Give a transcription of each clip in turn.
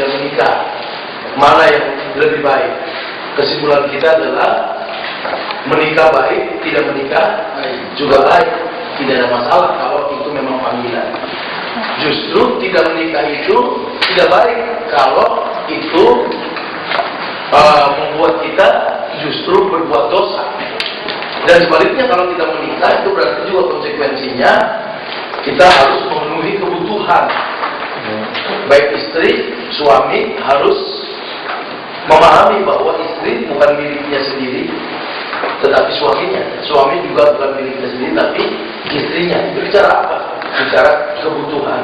tidak menikah, mana yang lebih baik? Kesimpulan kita adalah menikah baik, tidak menikah juga baik. Tidak ada masalah kalau itu memang panggilan. Justru tidak menikah itu tidak baik kalau itu membuat kita justru berbuat dosa. Dan sebaliknya kalau kita menikah itu berarti juga konsekuensinya kita harus memenuhi kebutuhan. Baik istri, suami harus memahami bahwa istri bukan miliknya sendiri, tetapi suaminya. Suami juga bukan miliknya sendiri, tapi istrinya. Itu bicara apa? Bicara kebutuhan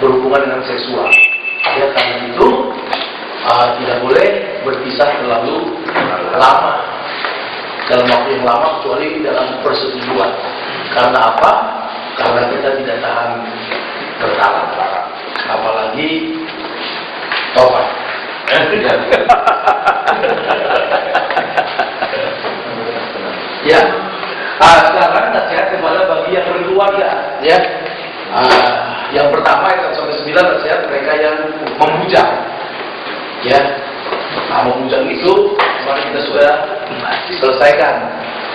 berhubungan dengan seksual. Ya, karena itu tidak boleh berpisah terlalu lama, dalam waktu yang lama, kecuali dalam persetujuan. Karena apa? Karena kita tidak tahan bertahan, apalagi tobat. Ya, sekarang nasihat kepada bagi yang berkeluarga. Ya, yang pertama ayat 1-9 nasihat mereka yang membujang. Ya, membujang itu kemarin kita sudah selesaikan.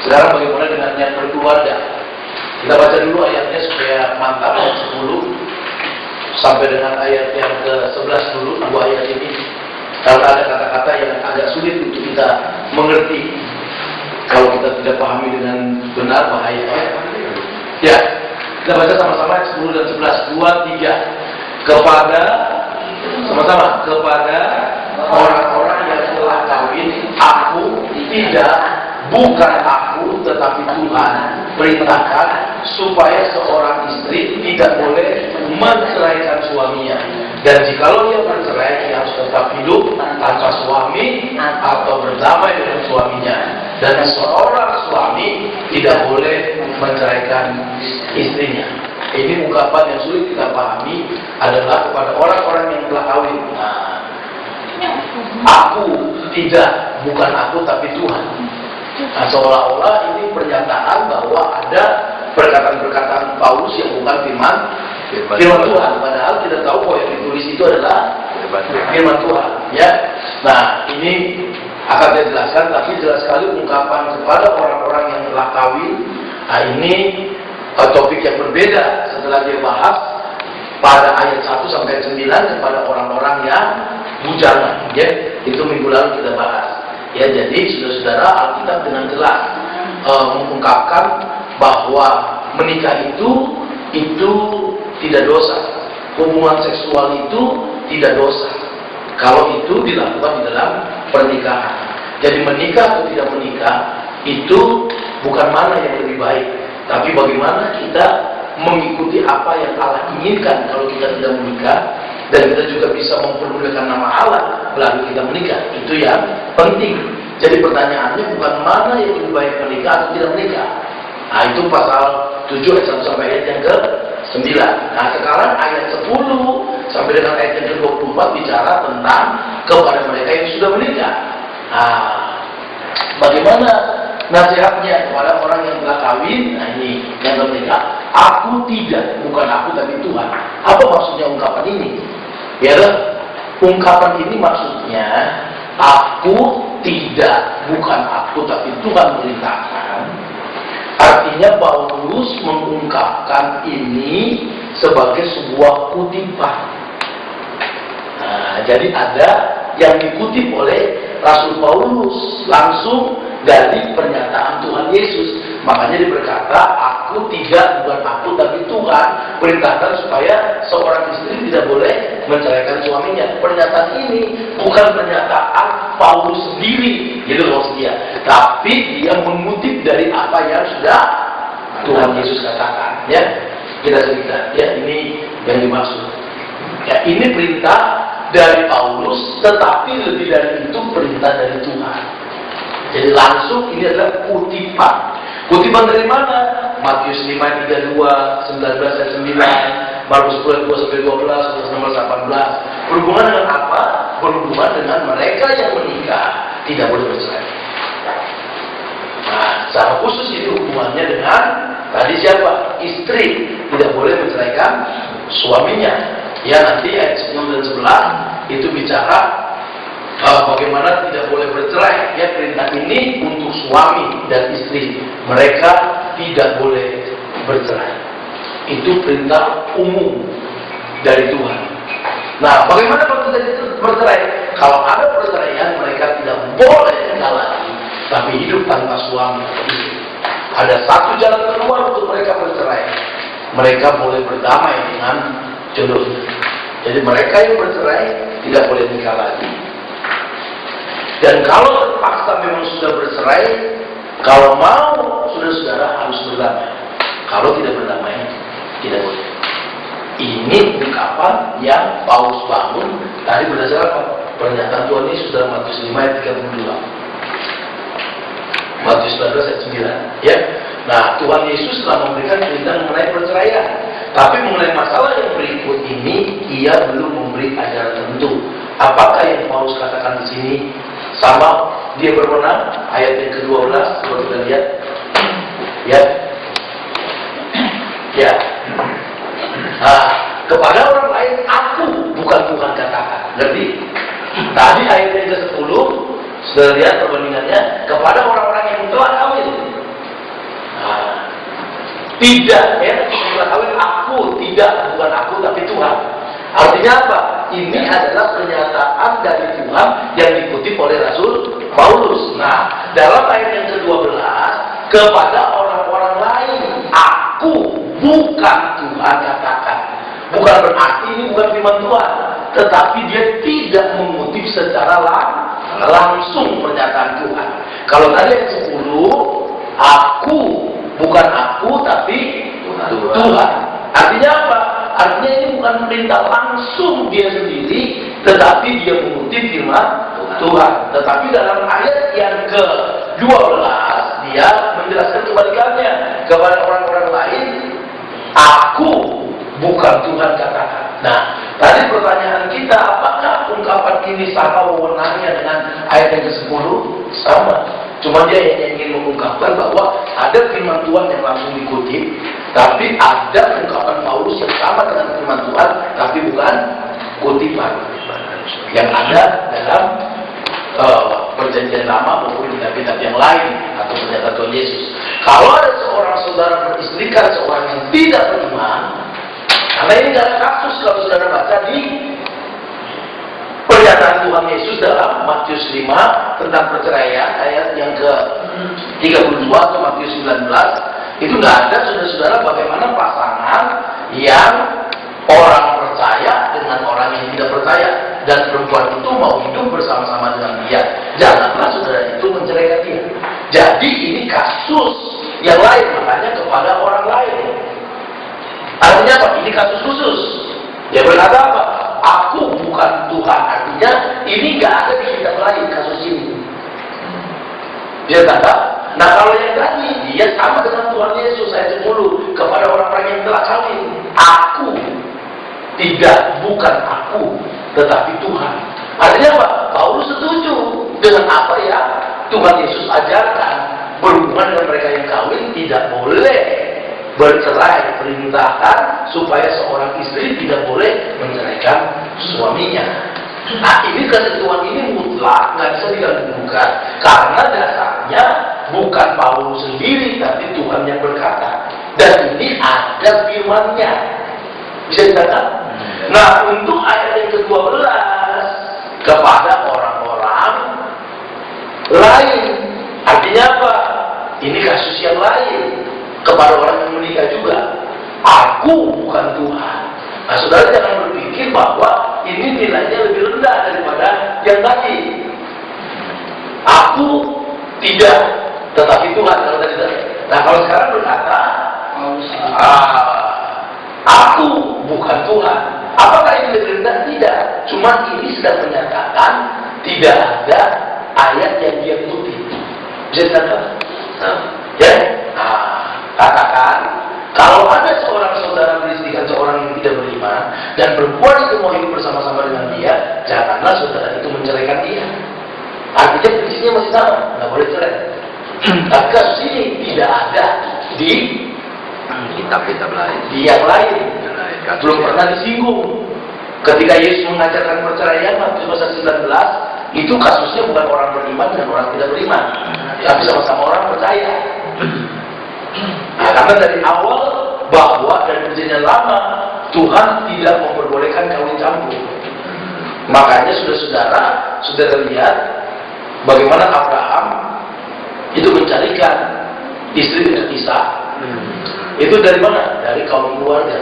Sekarang bagaimana dengan yang berkeluarga? Kita baca dulu ayatnya supaya mantap, ayat 10 sampai dengan ayat yang ke-11 dulu, dua ayat ini. Karena ada kata-kata yang agak sulit untuk kita mengerti. Kalau kita tidak pahami dengan benar, bahaya. Ya, kita baca sama-sama ayat 10 dan 11. 2, 3. Kepada, sama-sama, kepada orang-orang yang telah kawin, aku tidak, bukan aku, tetapi Tuhan perintahkan supaya seorang istri tidak boleh menceraikan suaminya. Dan jikalau dia bercerai, dia harus tetap hidup tanpa suami atau berdamai dengan suaminya. Dan seorang suami tidak boleh menceraikan istrinya. Ini ungkapan yang sulit kita pahami adalah kepada orang-orang yang telah kawin. Aku tidak, bukan aku tapi Tuhan. Nah, seolah-olah ini pernyataan bahwa ada perkataan-perkataan Paulus yang bukan firman Tuhan. Padahal kita tahu bahwa yang ditulis itu adalah firman Tuhan. Ya, nah ini akan saya jelaskan, tapi jelas sekali ungkapan kepada orang-orang yang telah kawin. Nah, ini topik yang berbeda setelah dia bahas pada ayat 1-9 kepada orang-orang yang bujangan. Ya, itu minggu lalu kita bahas. Ya, jadi saudara-saudara, Alkitab dengan jelas mengungkapkan bahwa menikah itu tidak dosa. Hubungan seksual itu tidak dosa kalau itu dilakukan di dalam pernikahan. Jadi menikah atau tidak menikah itu bukan mana yang lebih baik, tapi bagaimana kita mengikuti apa yang Allah inginkan kalau kita tidak menikah, dan kita juga bisa mempermuliakan nama Allah melalui kita menikah. Itu yang penting. Jadi pertanyaannya bukan mana yang lebih baik menikah atau tidak menikah. Nah, itu pasal 7 ayat 1 sampai ayat yang ke-9. Nah, sekarang ayat 10 sampai dengan ayat yang ke-24 bicara tentang kepada mereka yang sudah menikah. Nah, bagaimana nasihatnya kepada orang yang telah kawin? Nah, ini yang menikah. Aku tidak, bukan aku tapi Tuhan. Apa maksudnya ungkapan ini? Ya, ungkapan ini maksudnya aku tidak, bukan aku tapi Tuhan perintahkan. Artinya Paulus mengungkapkan ini sebagai sebuah kutipan. Nah, jadi ada yang dikutip oleh Rasul Paulus langsung dari pernyataan Tuhan Yesus. Makanya dia berkata, aku tidak, bukan aku tapi Tuhan perintahkan supaya seorang istri tidak boleh menceraikan suaminya. Pernyataan ini bukan pernyataan Paulus sendiri, gitu loh dia, tapi dia mengutip dari apa yang sudah Tuhan Yesus katakan. Ya, kita cerita. Ya, ini yang dimaksud. Ya, ini perintah dari Paulus, tetapi lebih dari itu perintah dari Tuhan. Jadi langsung ini adalah kutipan. Kutipan dari mana? Matius 5:32, 19-9, Markus 10:2-12, 16-18. Berhubungan dengan apa? Berhubungan dengan mereka yang menikah tidak boleh bercerai. Nah, secara khusus itu hubungannya dengan tadi siapa? Istri tidak boleh menceraikan suaminya. Ya, nanti ayat 10 dan 11 itu bicara bagaimana tidak boleh bercerai. Ya, perintah ini untuk suami dan istri, mereka tidak boleh bercerai. Itu perintah umum dari Tuhan. Nah, bagaimana kalau tidak bercerai? Kalau ada perceraian, mereka tidak boleh tinggal lagi, tapi hidup tanpa suami atau istri. Ada satu jalan keluar untuk mereka bercerai. Mereka boleh berdamai dengan jodohnya. Jadi mereka yang bercerai tidak boleh nikah lagi. Dan kalau terpaksa memang sudah bercerai, kalau mau saudara-saudara harus berdamai. Kalau tidak berdamai, tidak boleh. Ini ungkapan yang Paulus bangun tadi berdasarkan apa? Pernyataan Tuhan Yesus dalam Matius 5 ayat 32. Matius 19 ayat 9. Ya. Nah, Tuhan Yesus telah memberikan perintah mengenai perceraian. Tapi mengenai masalah yang berikut ini, ia belum memberi ajaran tertentu. Apakah yang Paulus katakan di sini sama dia berwenang? Ayat yang ke-12, coba kita lihat. Ya. Ya. Nah, kepada orang lain aku, bukan Tuhan katakan. Ngerti? Tadi ayat yang ke-10, sudah lihat perbandingannya, kepada orang-orang yang telah kawin. Nah, tidak, ya, telah kawin aku, tidak, bukan aku tapi Tuhan. Artinya apa? Ini adalah pernyataan dari Tuhan yang dikutip oleh Rasul Paulus. Nah, dalam ayat yang ke-12, kepada orang-orang lain aku, bukan Tuhan katakan. Bukan berarti ini bukan firman Tuhan, tetapi dia tidak mengutip secara langsung pernyataan Tuhan. Kalau tadi yang 10, aku, bukan aku tapi Tuhan. Artinya apa? Artinya ini bukan perintah langsung dia sendiri, tetapi dia mengutip firman Tuhan. Tetapi dalam ayat yang ke-12 dia menjelaskan kebalikannya. Kepada orang-orang lain aku, bukan Tuhan katakan. Nah, tadi pertanyaan kita, apakah ungkapan ini sama wewenangnya dengan ayat yang ke-10? Sama. Cuma dia yang ingin mengungkapkan bahwa ada firman Tuhan yang langsung dikutip, tapi ada ungkapan Paulus yang sama dengan firman Tuhan, tapi bukan kutipan yang ada dalam perjanjian lama maupun kitab-kitab yang lain atau pernyataan Tuhan Yesus. Kalau ada seorang saudara beristrikan seorang yang tidak beriman, karena ini tidak ada kasus kalau saudara baca di pernyataan Tuhan Yesus dalam Matius 5 tentang perceraian ayat yang ke-32 atau Matius 19, itu nggak ada saudara-saudara bagaimana pasangan yang orang percaya dengan orang yang tidak percaya dan perempuan itu mau hidup bersama-sama dengan dia. Janganlah saudara itu menceraikan dia. Jadi ini kasus yang lain, makanya kepada orang lain. Artinya apa? Ini kasus khusus. Dia berkata apa? Aku bukan Tuhan. Artinya ini nggak ada di kitab lain kasus ini. Dia kata, nah kalau yang tadi dia sama dengan Tuhan Yesus ayat 10 kepada orang-orang yang telah kawin. Aku, tidak, bukan aku, tetapi Tuhan. Artinya apa? Paulus setuju dengan apa ya Tuhan Yesus ajarkan. Berhubungan dengan mereka yang kawin tidak boleh bercerai, perintahkan supaya seorang istri tidak boleh menceraikan suaminya. Nah, ini ketentuan ini mutlak, nggak bisa diganggu-gugat, karena dasarnya bukan Paulus sendiri, tapi Tuhan yang berkata. Dan ini ada firman-Nya. Bisa dikatakan? Nah, untuk ayat yang ke-12 kepada orang-orang lain, artinya apa? Ini kasus yang lain. Kepada orang yang menikah juga, aku bukan Tuhan. Nah, saudara jangan berpikir bahwa ini nilainya lebih rendah daripada yang tadi. Aku tidak, tetapi Tuhan. Kalau tadi. Nah, kalau sekarang berkata, aku bukan Tuhan. Apakah ini lebih rendah? Tidak. Cuma ini sedang menyatakan tidak ada ayat yang dia kutip. Bisa dikatakan? Ya? Katakan, kalau ada seorang saudara beristrikan seorang yang tidak beriman dan perempuan itu mau hidup bersama-sama dengan dia, janganlah saudara itu menceraikan dia. Artinya prinsipnya masih sama, nggak boleh cerai. Tapi kasus ini tidak ada di kitab-kitab lain, di yang lain, belum pernah disinggung. Ketika Yesus mengajarkan perceraian, Matius pasal 19, itu kasusnya bukan orang beriman dan orang tidak beriman, tapi sama-sama orang percaya. Nah, karena dari awal bahwa dari perjanjian lama Tuhan tidak memperbolehkan kawin campur. Makanya saudara lihat bagaimana Abraham itu mencarikan istri dengan Ishak. Itu dari mana? Dari kaum keluarga.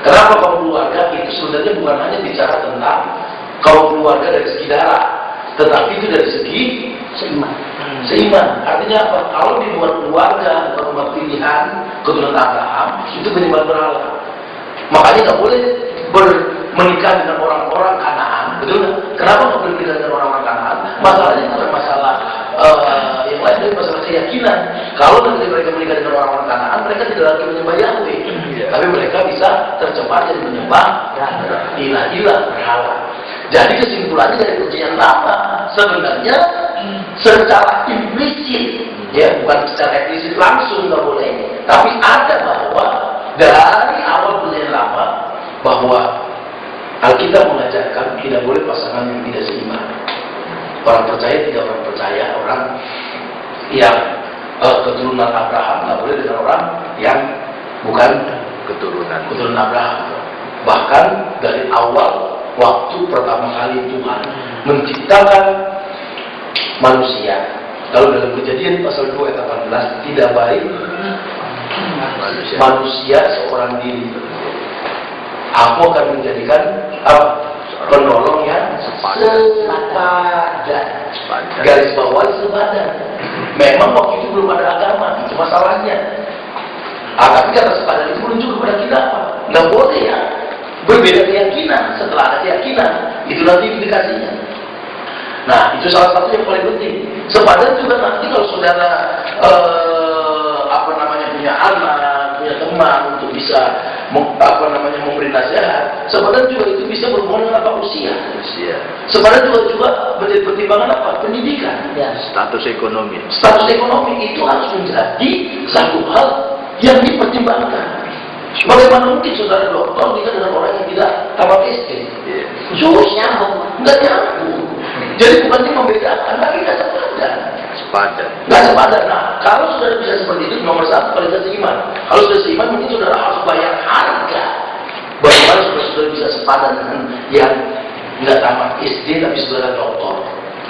Kenapa kaum keluarga? Itu sebenarnya bukan hanya bicara tentang kaum keluarga dari segi darah, tetapi itu dari segi seiman. Artinya apa? Kalau di luar keluarga, rumah pilihan keturunan Abraham, itu penyembah berhala. Makanya nggak boleh menikah dengan orang-orang Kanaan, betul nggak? Kenapa nggak boleh menikah dengan orang-orang Kanaan? Masalahnya bukan masalah yang lain, dari masalah keyakinan. Kalau nanti mereka menikah dengan orang-orang Kanaan, mereka tidak lagi menyembah Yahweh, tapi mereka bisa tercemar dan menyembah ilah-ilah berhala. Jadi kesimpulannya dari perjanjian lama sebenarnya secara implisit, ya bukan secara eksplisit langsung nggak boleh, tapi ada bahwa dari awal perjanjian lama bahwa Alkitab mengajarkan tidak boleh pasangan yang tidak seiman. Orang percaya tidak orang percaya, orang yang keturunan Abraham nggak boleh dengan orang yang bukan keturunan Abraham. Bahkan dari awal waktu pertama kali Tuhan menciptakan manusia, kalau dalam Kejadian pasal 2 ayat 18, tidak baik manusia seorang diri. Aku akan menjadikan penolong yang sepadan. Garis bawah sepadan. Memang waktu itu belum ada agama, itu masalahnya. Tapi kata sepadan itu menunjuk kepada kita apa? Nggak boleh ya berbeda keyakinan. Setelah ada keyakinan, itu nanti implikasinya. Nah, itu salah satu yang paling penting. Sepadan juga nanti kalau saudara punya anak, punya teman untuk bisa memberi nasihat, sepadan juga itu bisa berhubungan dengan apa? Usia. Sepadan juga menjadi pertimbangan apa? Pendidikan. Ya. Status ekonomi itu harus menjadi satu hal yang dipertimbangkan. Bagaimana mungkin saudara dokter nikah dengan orang yang tidak tamat SD? Susah, nggak nyambung. Jadi bukannya membedakan, tapi nggak sepadan. Nggak sepadan. Nah, kalau saudara bisa seperti itu, nomor satu kualitas iman. Kalau sudah seiman, mungkin saudara harus bayar harga. Bagaimana saudara bisa sepadan dengan yang nggak tamat SD tapi saudara dokter?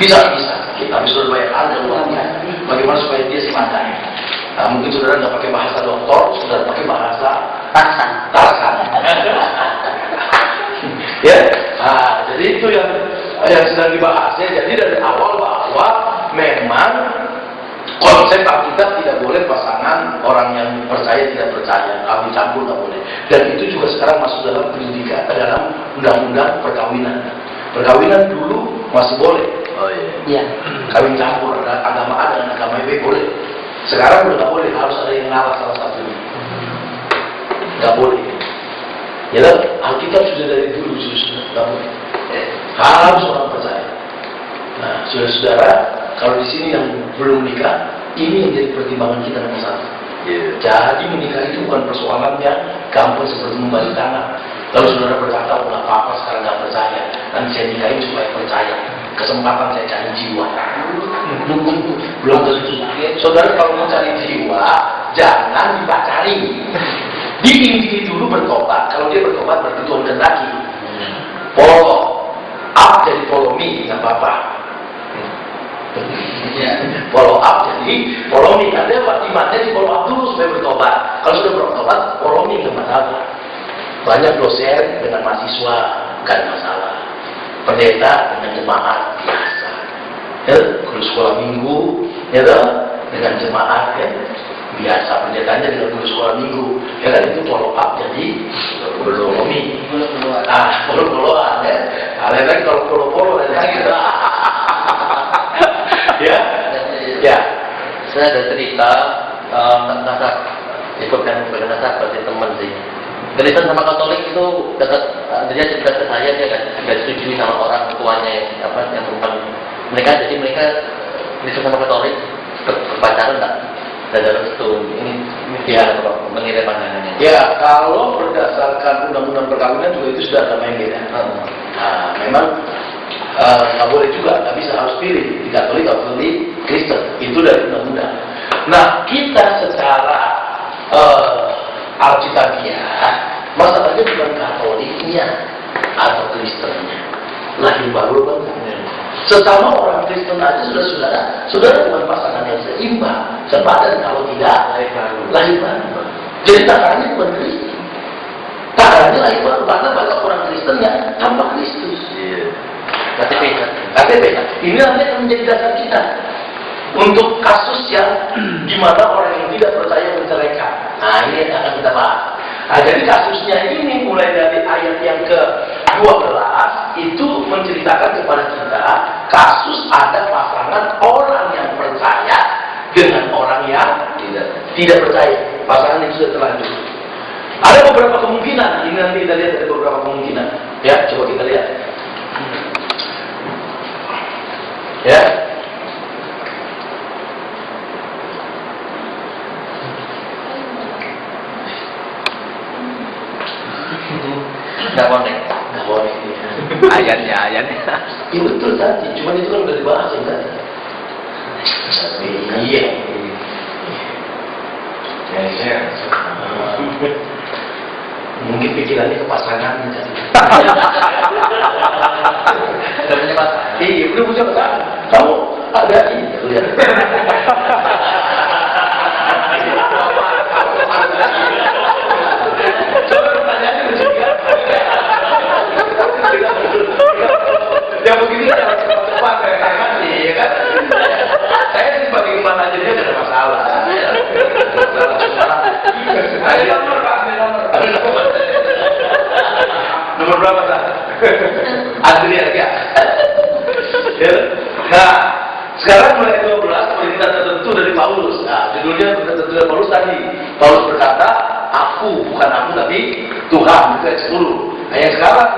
Bisa. Tapi saudara bayar harga uangnya. Bagaimana supaya dia sepadan? Nah, mungkin saudara nggak pakai bahasa dokter, saudara pakai bahasa tarsan. Ya, nah, jadi itu yang sedang dibahas ya. Jadi dari awal bahwa memang konsep Alkitab tidak boleh pasangan orang yang percaya tidak percaya, kawin campur nggak boleh. Dan itu juga sekarang masuk dalam pendidikan, dalam undang-undang perkawinan. Perkawinan dulu masih boleh. Oh iya. Kawin campur agama A dengan agama B boleh. Sekarang udah nggak boleh, harus ada yang ngalah salah satunya. Nggak boleh. Ya lah, Alkitab sudah dari dulu sudah nggak boleh. Harus orang percaya. Nah, saudara-saudara, kalau di sini yang belum menikah, ini yang jadi pertimbangan kita nomor satu. Jadi menikah itu bukan persoalannya gampang seperti membalik tangan. Kalau saudara berkata, nggak apa-apa sekarang nggak percaya, nanti saya nikahin supaya percaya. Kesempatan saya cari jiwa. Belum tentu. Saudara kalau mau cari jiwa, jangan dipacari. Diimbing dulu bertobat. Kalau dia bertobat berarti Tuhan kehendaki. Follow up jadi follow me, nggak apa-apa. Follow up jadi follow me. Ada imannya di follow up dulu supaya bertobat. Kalau sudah bertobat, follow me nggak masalah. Banyak dosen dengan mahasiswa nggak ada masalah. Pendeta dengan jemaat biasa. Ya, guru sekolah minggu, ya dengan jemaat ya. Biasa pendetanya dengan guru sekolah minggu, ya kan itu follow up jadi follow me. Follow-followan ya. Lain lagi kalau follow lagi gitu. Ya. Saya ada cerita nasab ikut dan bernasab seperti teman sih. Kristen sama Katolik itu dekat, dia cerita ke saya, dia nggak setuju sama orang tuanya yang perempuan. Mereka Kristen sama Katolik berpacaran nggak? ada restu. Ini Ya. menilai pandangannya. Ya, kalau berdasarkan undang-undang perkawinan juga itu sudah ada main beda. Nah, memang nggak boleh juga, nggak bisa, harus pilih di Katolik atau di Kristen. Itu dari undang-undang. Nah, kita secara alkitabiah, masalahnya bukan Katoliknya atau Kristennya, lahir baru kan? Sesama orang Kristen aja saudara bukan pasangan yang seimbang, sepadan, kalau tidak lahir baru. Jadi takarannya bukan Kristen, takarannya lahir baru, karena banyak orang Kristen yang tanpa Kristus. KTP. Ini nanti akan menjadi dasar kita untuk kasus yang dimana orang yang tidak percaya menceraikan. Nah, ini yang akan kita bahas. Nah, jadi kasusnya ini mulai dari ayat yang ke-12 itu menceritakan kepada kita kasus ada pasangan orang yang percaya dengan orang yang tidak percaya. Pasangan itu sudah terlanjur. Ada beberapa kemungkinan. Ini nanti kita lihat ada beberapa kemungkinan. Ya, coba kita lihat. Ya. Nggak connect. Nggak boleh. Ayatnya. Iya betul tadi, cuman itu kan udah dibahas yang tadi. Iya. Ya. Mungkin pikirannya ke pasangannya tadi. Sudah punya pasangan. Iya, belum punya pasangan. Kamu ada ini, lihat. Coba pertanyaannya lucu kan? Yang begini jangan cepat-cepat kayak kakak sih, ya kan? Saya sih sebagai kemana aja dia tidak ada masalah. Ada nomor Pak, ada nomor. Nomor berapa Pak? Adrian ya. Nah, sekarang mulai 12 perintah tertentu dari Paulus. Nah, judulnya perintah tertentu dari Paulus tadi. Paulus berkata, bukan aku tapi Tuhan, itu ayat 10. Nah, yang sekarang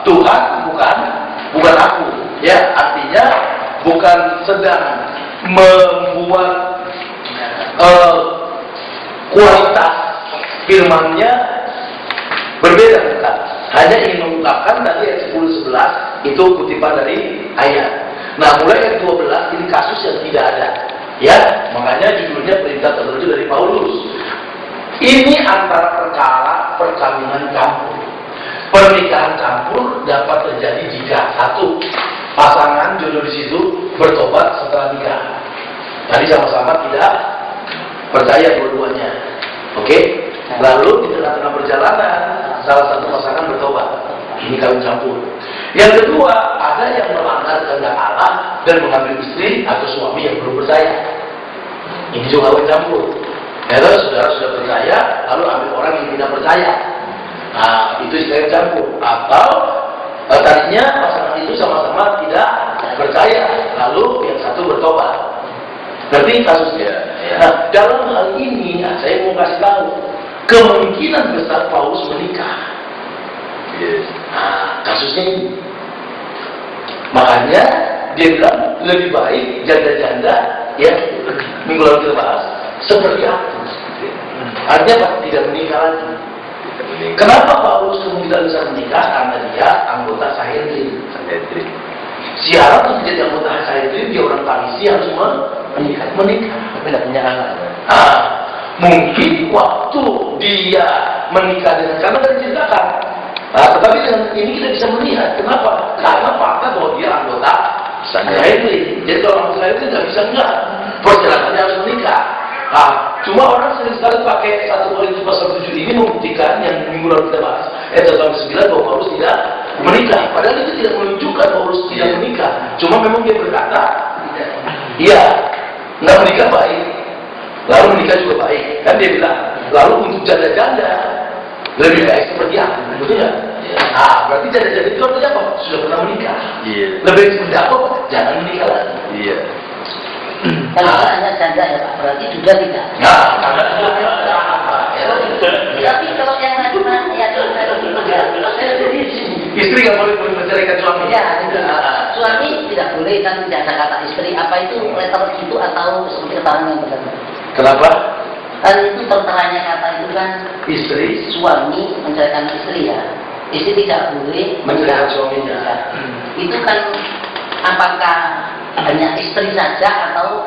Tuhan bukan aku. Ya, artinya bukan sedang membuat kualitas firman-Nya berbeda, bukan. Hanya ingin mengungkapkan tadi ayat 10-11 itu kutipan dari ayat. Nah, mulai ayat 12 ini kasus yang tidak ada. Ya, makanya judulnya perintah tertentu dari Paulus. Ini antara perkara perkawinan campur. Pernikahan campur dapat terjadi jika satu, pasangan jodoh di situ bertobat setelah nikah. Tadi sama-sama tidak percaya dua-duanya. Oke? Lalu di tengah-tengah perjalanan salah satu pasangan bertobat. Ini kawin campur. Yang kedua, ada yang melanggar kehendak Allah dan mengambil istri atau suami yang belum percaya. Ini juga kawin campur. Ya, saudara sudah percaya, lalu ambil orang yang tidak percaya. Nah, itu istilahnya campur. Atau tadinya pasangan itu sama-sama tidak percaya, lalu yang satu bertobat. Berarti kasusnya. Nah, dalam hal ini, saya mau kasih tahu, kemungkinan besar Paulus menikah. Nah, kasusnya ini. Makanya dia bilang lebih baik janda-janda ya minggu lalu kita bahas seperti aku. Artinya apa? Tidak menikah lagi. Kenapa Paulus tidak bisa menikah? Karena dia anggota Sanhedrin. Siaran untuk menjadi anggota Sanhedrin, dia orang Farisi harus menikah. Tapi tidak punya anak. Mungkin waktu dia menikah dengan, karena tadi ceritakan. Tetapi dengan ini kita bisa melihat kenapa? Karena fakta bahwa dia anggota Sanhedrin. Jadi kalau anggota Sanhedrin nggak bisa enggak, perjalanannya harus menikah. Cuma orang sering sekali pakai 1 Korintus pasal 7 ini membuktikan yang minggu lalu kita bahas ayat 9 bahwa Paulus tidak menikah. Padahal itu tidak menunjukkan Paulus tidak menikah. Cuma memang dia berkata, iya, nggak menikah baik, lalu menikah juga baik. Kan dia bilang, lalu untuk janda-janda lebih baik seperti apa? Betul ya? Berarti janda-janda itu artinya apa? Sudah pernah menikah. Lebih mendapat, jangan menikah lagi. Kalau hanya janda ya Pak, berarti juga tidak. Tapi kalau yang lain ya istri nggak boleh menceraikan suami. Ya, suami tidak boleh kan tidak ada kata istri, apa itu letter gitu atau seperti keterangan yang benar? Kenapa? Kan itu terteranya kata itu kan Istri suami menceraikan istri ya, istri tidak boleh menceraikan suaminya. Itu kan apakah hanya istri saja atau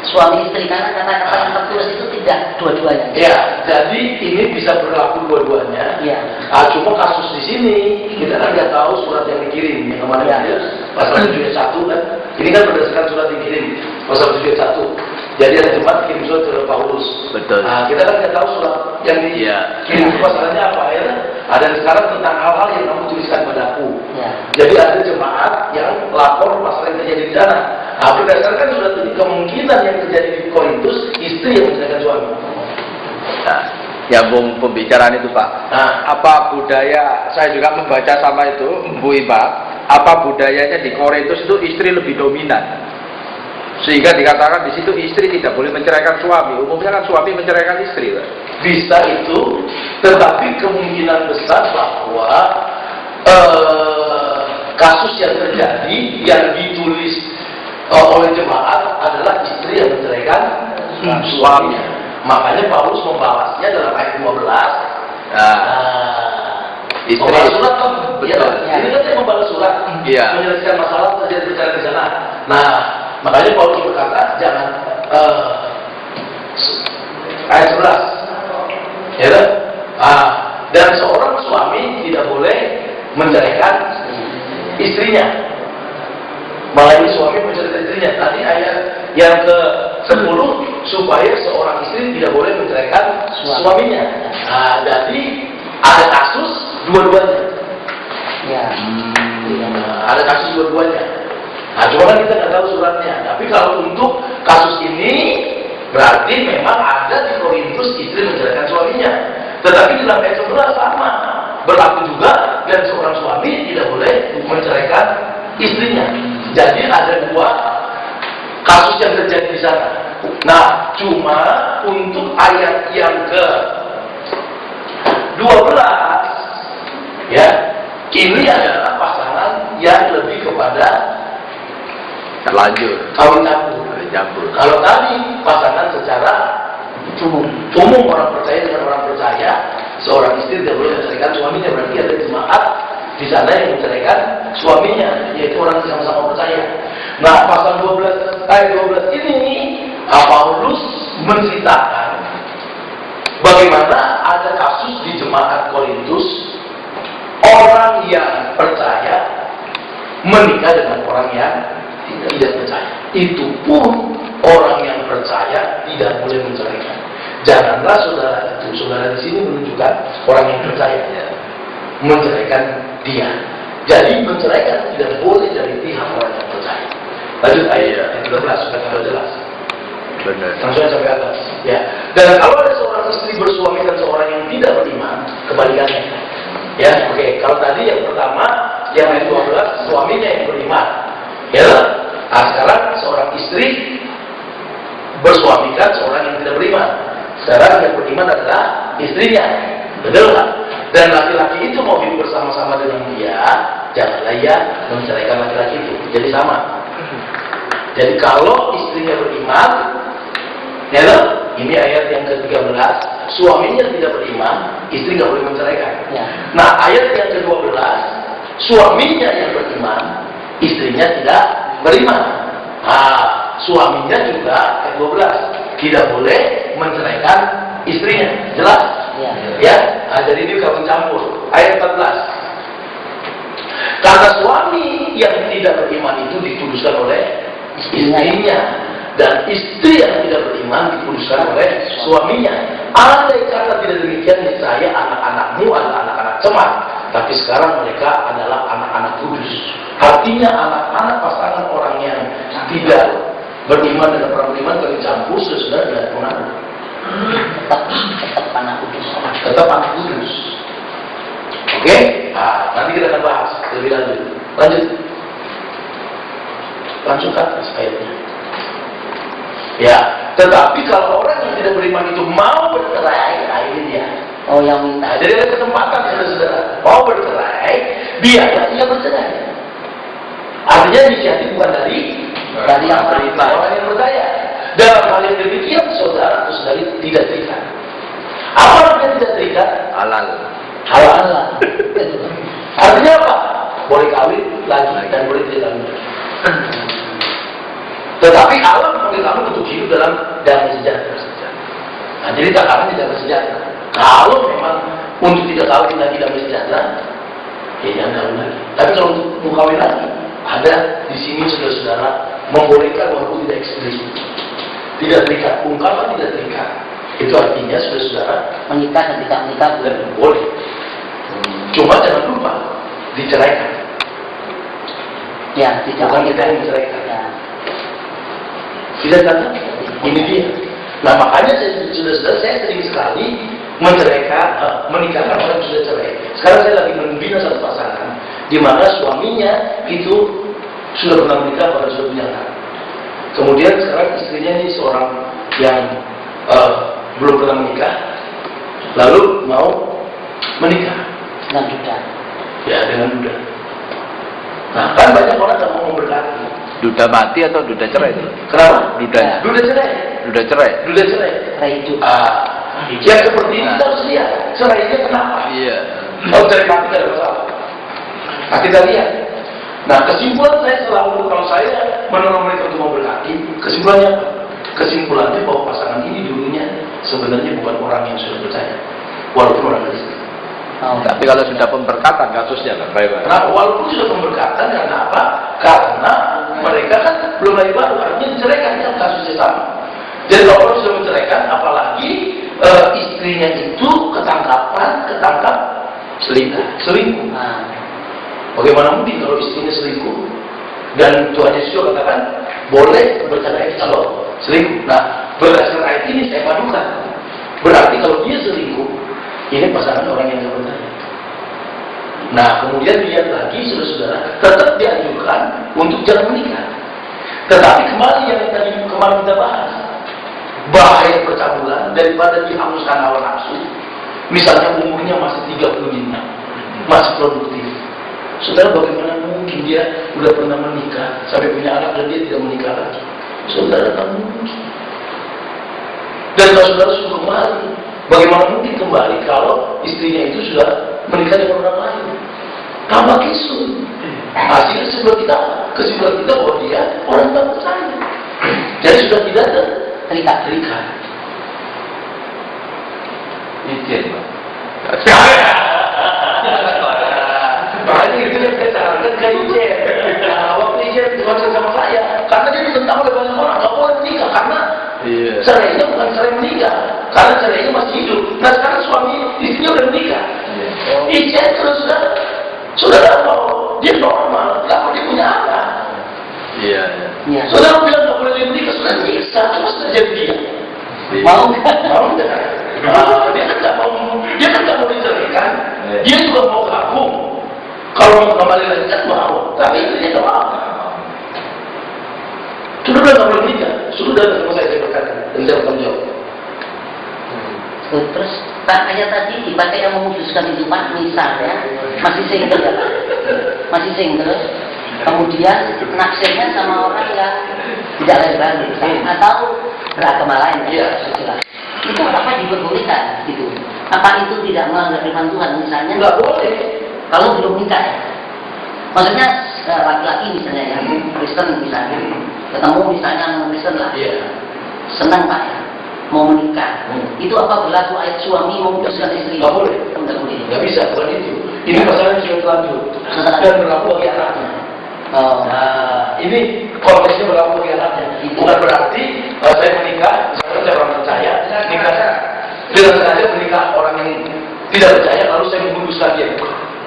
suami istri, karena kata-kata yang tertulis itu tidak dua-duanya. Ya, jadi ini bisa berlaku dua-duanya. Ya. Cuma kasus di sini kita kan nggak tahu surat yang dikirim yang kemarin Ya. pasal 71 kan. Ini kan berdasarkan surat yang dikirim pasal 71. Jadi ada jemaat kirim surat ke Paulus. Betul. Nah, kita kan nggak tahu surat yang dikirim itu pasalnya apa ya. Ada sekarang tentang hal-hal yang kamu tuliskan padaku. Ya. Jadi ada jemaat yang lapor masalah yang terjadi di sana. Nah, berdasarkan surat ini kemungkinan yang terjadi di Korintus istri yang menceraikan suami. Nah, nyambung pembicaraan itu Pak. Nah, Apa budaya, saya juga membaca sama itu, Bu Iba, apa budayanya di Korintus itu istri lebih dominan? Sehingga dikatakan di situ istri tidak boleh menceraikan suami. Umumnya kan suami menceraikan istri, Pak. bisa itu, tetapi kemungkinan besar bahwa kasus yang terjadi yang ditulis oleh jemaat adalah istri yang menceraikan suaminya. Makanya Paulus membalasnya dalam ayat 12. Istri. Membalas surat kan? Betul. Ya. Ini kan dia membalas surat, Iya. menyelesaikan masalah terjadi di sana. Nah, makanya Paulus berkata jangan ayat 11. Ya kan? Dan seorang suami tidak boleh menceraikan istrinya. Malah ini suami menceraikan istrinya. Tadi ayat yang ke-10 supaya seorang istri tidak boleh menceraikan suaminya. Nah, jadi ada kasus dua-duanya. Ya. Ada kasus dua-duanya. Nah, cuma kan kita nggak tahu suratnya. Tapi kalau untuk kasus ini berarti memang ada di Korintus istri menceraikan suaminya. Tetapi dalam ayat 11 sama, berlaku juga dan seorang suami tidak boleh menceraikan istrinya. Jadi ada dua kasus yang terjadi di sana. Nah, cuma untuk ayat yang ke-12 ya, ini adalah pasangan yang lebih kepada Terlanjur. kawin campur. Campur. Kalau tadi pasangan secara umum orang percaya dengan orang percaya, seorang istri tidak boleh menceraikan suaminya, berarti ada jemaat di sana yang menceraikan suaminya, yaitu orang yang sama-sama percaya. Nah, pasal 12 ayat 12 ini Paulus menceritakan bagaimana ada kasus di jemaat Korintus orang yang percaya menikah dengan orang yang tidak percaya. Itu pun orang yang percaya tidak boleh menceraikan. Janganlah saudara di sini menunjukkan orang yang percaya menceraikan dia. Jadi menceraikan tidak boleh dari pihak orang yang percaya. Lanjut ayat 12 sudah jelas. Benar. Langsung sampai atas. Ya. Dan kalau ada seorang istri bersuami dan seorang yang tidak beriman, kebalikannya. Ya, oke. Kalau tadi yang pertama, yang ayat 12 suaminya yang beriman. Ya. Nah, sekarang seorang istri bersuamikan seorang yang tidak beriman. Sekarang yang beriman adalah istrinya. Betul nggak? Dan laki-laki itu mau hidup bersama-sama dengan dia, janganlah ia menceraikan laki-laki itu. Jadi sama. Jadi kalau istrinya beriman, ya ini ayat yang ke-13, suaminya tidak beriman, istri nggak boleh menceraikan. Ya. Nah, ayat yang ke-12, suaminya yang beriman, istrinya tidak beriman. Nah, suaminya juga ayat 12 tidak boleh menceraikan istrinya. Jelas? Ya. Ya. Nah, jadi ini kawin campur. Ayat 14. Karena suami yang tidak beriman itu dikuduskan oleh istrinya, dan istri yang tidak beriman dikuduskan oleh suaminya. Andai kata tidak demikian, niscaya anak-anakmu adalah anak-anak cemar, tapi sekarang mereka adalah anak-anak kudus. Artinya anak-anak pasangan orang yang tidak beriman dan orang beriman kawin campur sesudah dengan pengaruh. Tetap anak kudus. Tetap anak kudus. Oke? Nah, nanti kita akan bahas lebih lanjut. Lanjut. Langsung ke atas ayatnya. Ya, tetapi kalau orang yang tidak beriman itu mau bercerai, nah ini dia. Oh, yang minta. Nah, jadi ada kesempatan ya saudara. Mau bercerai, biarlah ia bercerai. Artinya Artinya inisiatif bukan dari yang orang yang percaya. Dalam hal yang demikian, saudara atau saudari tidak terikat. Apa yang tidak terikat? Halal. Halal. Artinya apa? Boleh kawin lagi dan boleh tidak kawin. Tetapi Allah memanggil kamu untuk hidup dalam damai sejahtera. Nah, jadi takaran tidak bersejahtera. Kalau memang untuk tidak kawin lagi damai sejahtera, ya jangan kawin lagi. Tapi kalau untuk mau kawin lagi, ada di sini saudara-saudara membolehkan walaupun tidak eksplisit, tidak terikat, ungkapan tidak terikat. Itu artinya saudara-saudara menikah dan tidak menikah boleh. Cuma jangan lupa diceraikan. Ya, tidak bukan kita yang menceraikan. Ya. Tidak tahu. Ini dia. Nah makanya saudara-saudara saya sering sekali menceraikan, menikahkan orang yang sudah cerai. Sekarang saya lagi membina satu pasangan di mana suaminya itu sudah pernah menikah, bahkan sudah punya anak. Kemudian sekarang istrinya ini seorang yang belum pernah menikah, lalu mau menikah dengan duda. Ya, dengan duda. Nah kan banyak orang yang mau memberkati. Duda mati atau duda cerai itu? Kenapa? Dudanya. Duda cerai. Duda cerai. Duda cerai. Cerai hidup. Ya seperti ini kita harus lihat cerainya kenapa. Iya. Kalau cerai mati tidak ada masalah. Nah kita lihat. Nah kesimpulan saya selalu kalau saya menolong mereka untuk memberkati, kesimpulannya apa? Kesimpulannya bahwa pasangan ini dulunya sebenarnya bukan orang yang sudah percaya, walaupun orang Kristen. Tapi kalau sudah pemberkatan kasusnya kan baik-baik. Nah walaupun sudah pemberkatan karena apa? Karena mereka kan belum lagi baru, artinya diceraikan kan kasusnya sama. Jadi kalau orang sudah menceraikan, apalagi istrinya itu ketangkap selingkuh. Bagaimana mungkin kalau istrinya selingkuh? Dan Tuhan Yesus juga katakan boleh bercerai kalau selingkuh. Nah berdasarkan ayat ini saya padukan. Berarti kalau dia selingkuh, ini pasangan orang yang tidak percaya. Nah kemudian lihat lagi saudara-saudara, tetap dianjurkan untuk jangan menikah. Tetapi kembali yang tadi kemarin kita bahas, bahaya percabulan daripada dihanguskan hawa nafsu. Misalnya umurnya masih 35, masih produktif. Saudara, bagaimana mungkin dia sudah pernah menikah sampai punya anak dan dia tidak menikah lagi? Saudara, tak mungkin. Dan kalau saudara sudah kembali, bagaimana mungkin kembali kalau istrinya itu sudah menikah dengan orang lain? Tambah kisut. Hasilnya kesimpulan kita bahwa dia orang tak percaya. Jadi sudah tidak terikat. Izin, Pak. Makanya itu yang saya sarankan ke Ijen. Nah, waktu Ijen dimaksud sama saya, karena dia ditentang oleh banyak orang, nggak boleh menikah karena cerainya bukan cerai menikah, karena cerainya masih hidup. Nah sekarang suami istrinya udah menikah. Ijen saudara mau dia normal, nggak boleh punya anak. Iya. Saudara bilang nggak boleh menikah, sudah nyiksa, cuma sudah jadi dia. Mau nggak? Dia kan nggak mau diceraikan, dia juga mau gabung. Kalau mau kembali lagi kan mau, tapi itu dia nggak mau. Sudah nggak boleh menikah, sudah sama saya berkata dan saya bertanggung jawab. Terus ayat tadi dipakai yang memutuskan itu Pak, misalnya masih single ya Pak, masih single, kemudian naksirnya sama orang yang tidak lebar atau beragama lain ya, itu apa diperbolehkan gitu? Apa itu tidak melanggar firman Tuhan misalnya? Nggak boleh. Kalau belum nikah ya. Maksudnya laki-laki misalnya yang Kristen misalnya ketemu misalnya non Kristen lah, senang Pak ya, mau menikah. Itu apa berlaku ayat suami memutuskan istri? Nggak boleh. Nggak bisa, bukan itu. Ini pasangan sudah terlanjur dan berlaku bagi anaknya. Nah, ini konteksnya berlaku bagi anaknya. Bukan berarti saya menikah, misalnya saya orang percaya, nikah dengan sengaja menikah orang yang tidak percaya, lalu saya memutuskan dia.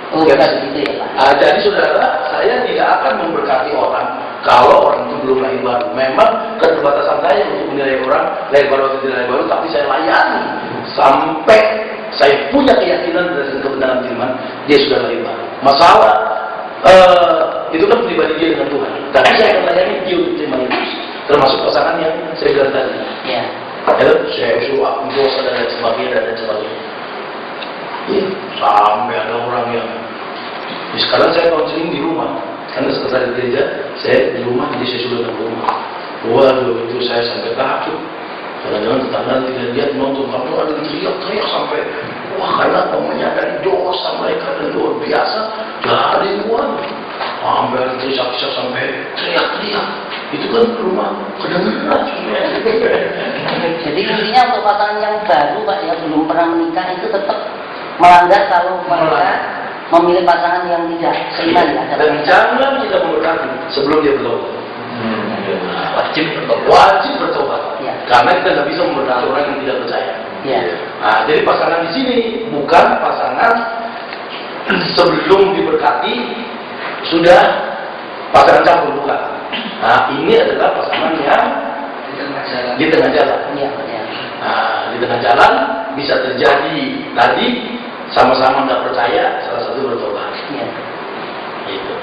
Bukan begitu ya Pak. Jadi saudara, saya tidak akan memberkati orang kalau orang itu belum lahir baru. Memang keterbatasan saya untuk menilai orang lahir baru atau tidak lahir baru, tapi saya layani sampai saya punya keyakinan berdasarkan kebenaran firman dia sudah lahir baru. Masalah itu kan pribadi dia dengan Tuhan. Tapi saya akan layani dia untuk terima Yesus, termasuk pasangan yang saya bilang tadi. Ya. Saya suruh dosa dan sebagainya. Iya, sampai ada orang yang sekarang saya counseling di rumah. karena sekretaris gereja saya di rumah, jadi saya sudah dalam rumah. Waduh, itu saya sampai takut. Kadang-kadang tetangga tidak lihat nonton, kamu ada yang teriak-teriak sampai wah, karena kamu menyadari dosa mereka dan luar biasa. Jadi Tuhan, sampai ada teriak-teriak sampai teriak-teriak. Itu kan rumah kedengeran. Jadi intinya untuk pasangan yang baru Pak ya, belum pernah menikah itu tetap melanggar kalau mereka memilih pasangan yang tidak seiman ya. Dan jangan kita memberkati sebelum dia bertobat. Wajib bertobat. Ya. Karena kita nggak bisa memberkati orang yang tidak percaya. Ya. Nah, jadi pasangan di sini bukan pasangan sebelum diberkati sudah pasangan campur, bukan. Nah, ini adalah pasangan yang di tengah jalan. Ya, ya. Nah, di tengah jalan bisa terjadi tadi sama-sama nggak percaya, salah satu bertobat. Ya. Gitu.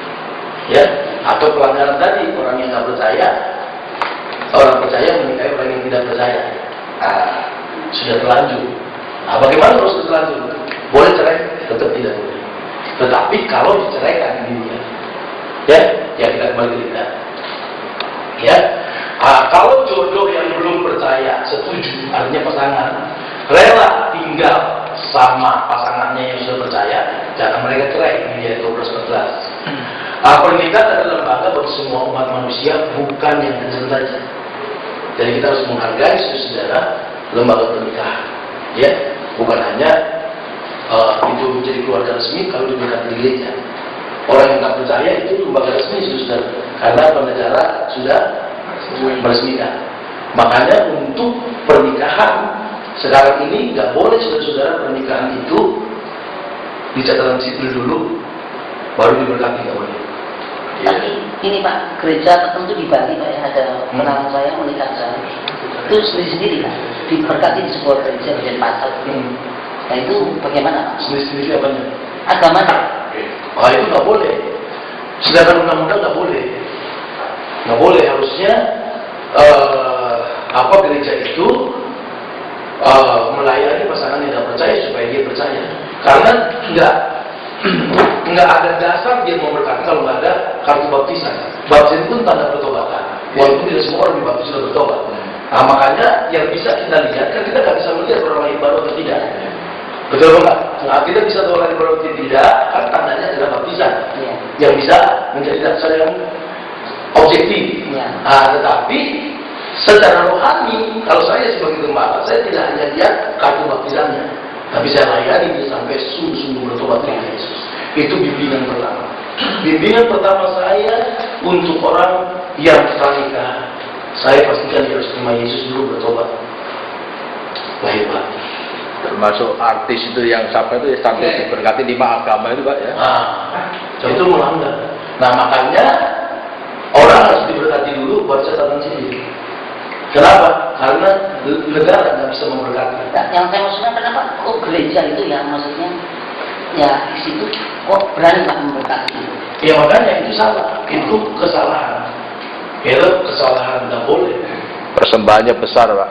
Ya, atau pelanggaran tadi orang yang nggak percaya, orang percaya menikahi orang yang tidak percaya. Nah, sudah terlanjur. Nah, bagaimana terus terlanjur? Boleh cerai? Tetap tidak boleh. Tetapi kalau diceraikan dia, ya kita kembali ke kita. Ya, kalau jodoh yang belum percaya setuju, artinya pasangan rela tinggal sama pasangannya yang sudah percaya, jangan mereka cerai. Ini 12-14. Pernikahan adalah lembaga bagi semua umat manusia, bukan yang Kristen saja. Jadi kita harus menghargai saudara lembaga pernikahan, ya, bukan hanya itu menjadi keluarga resmi kalau diberikan di gereja. Orang yang tak percaya itu lembaga resmi saudara, karena penegara sudah meresmikan. Makanya untuk pernikahan sekarang ini nggak boleh saudara-saudara pernikahan itu di catatan sipil dulu, baru diberkati, nggak boleh. Tapi ini Pak, gereja tertentu di Bali Pak ya, ada kenalan saya menikah saya itu sendiri-sendiri Pak, diberkati di sebuah gereja di pasar. Nah itu bagaimana Pak? Sendiri-sendiri apanya? Agamanya. Ah, itu nggak boleh. Sedangkan undang-undang nggak boleh. Nggak boleh, harusnya gereja itu melayani pasangan yang tidak percaya supaya dia percaya. Karena nggak ada dasar dia mau berkata kalau nggak ada kartu baptisan. Baptisan itu tanda pertobatan. Walaupun tidak semua orang dibaptis sudah bertobat. Nah, makanya yang bisa kita lihat kan kita nggak bisa melihat orang lahir baru atau tidak. Betul nggak? Nah, kita bisa tahu lahir baru atau tidak kan tandanya adalah baptisan. Yang bisa menjadi dasar yang objektif. Nah, tetapi secara rohani, kalau saya sebagai gembala, saya tidak hanya lihat kartu baptisannya, tapi saya layani dia sampai sungguh-sungguh bertobat dengan Yesus. Itu bimbingan pertama. Bimbingan pertama saya untuk orang yang pranikah, saya pastikan dia harus terima Yesus dulu, bertobat lahir batin. Termasuk artis itu yang sampai itu sampai diberkati 5 agama itu Pak ya. Itu melanggar. Nah, makanya orang harus diberkati dulu buat catatan sipil. Kenapa? Karena negara nggak bisa memberkati. Nah, yang saya maksudnya kenapa kok gereja itu ya, maksudnya ya di situ kok berani Pak memberkati? Ya makanya itu salah, itu kesalahan. Itu kesalahan, nggak boleh. Persembahannya besar Pak.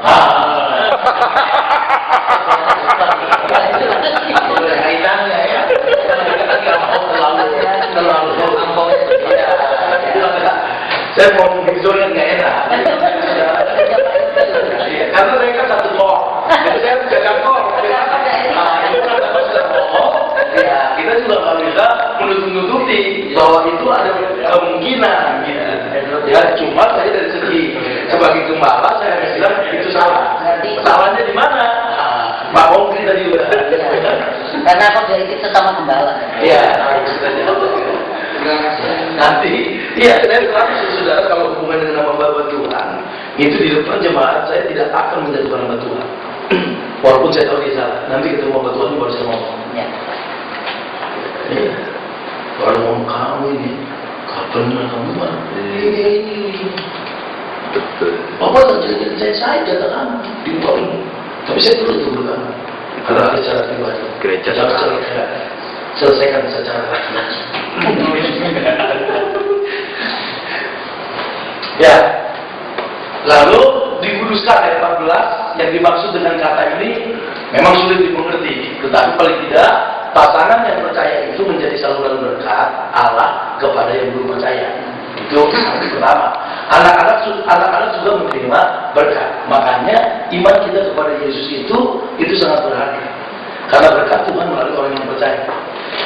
Ada kaitannya ya. Saya mau bicara nggak enak. Karena saya kan satu kok, jadi saya jaga kok. Itu kan kalau sudah kok, ya kita juga nggak bisa menutup-nutupi bahwa itu ada kemungkinan, gitu. Ya cuma saya dari segi sebagai gembala saya bilang itu salah. Salahnya di mana? Pak Ongkri tadi juga. Karena kok dari kita sama gembala. Iya, nanti, iya saya selalu saudara kalau hubungan dengan hamba Tuhan itu di depan jemaat saya tidak akan menjatuhkan hamba Tuhan. Walaupun saya tahu dia salah, nanti ketemu hamba Tuhan baru saya ngomong. Ya. Iya. Kalau ngomong kamu ini, kapan kamu mah? Ini. Betul. Bapak terjadi saya jatah kamu di bawah ini. Tapi saya perlu dulu kamu. Karena ada cara pribadi. Gereja selesaikan secara laki-laki. Ya. Lalu dikuduskan ayat 14 yang dimaksud dengan kata ini memang sulit dimengerti, tetapi paling tidak pasangan yang percaya itu menjadi saluran berkat Allah kepada yang belum percaya. Itu yang pertama. Anak-anak juga menerima berkat. Makanya iman kita kepada Yesus itu sangat berharga. Karena berkat Tuhan melalui orang yang percaya.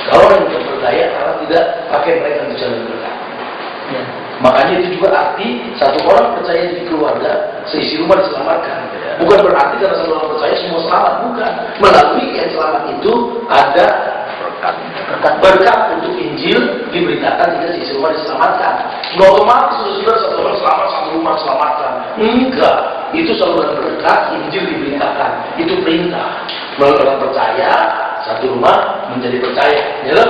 Kalau orang yang tidak percaya, Allah tidak pakai mereka untuk jalan berkat. Ya. Makanya itu juga arti satu orang percaya di keluarga, seisi rumah diselamatkan. Bukan berarti karena satu orang percaya semua selamat, bukan. Melalui yang selamat itu ada berkat untuk Injil diberitakan hingga seisi rumah diselamatkan. Nggak otomatis sudah satu orang selamat, satu rumah diselamatkan. Enggak, itu saluran berkat, Injil diberitakan. Itu perintah. Melalui orang percaya, satu rumah menjadi percaya. Ya loh?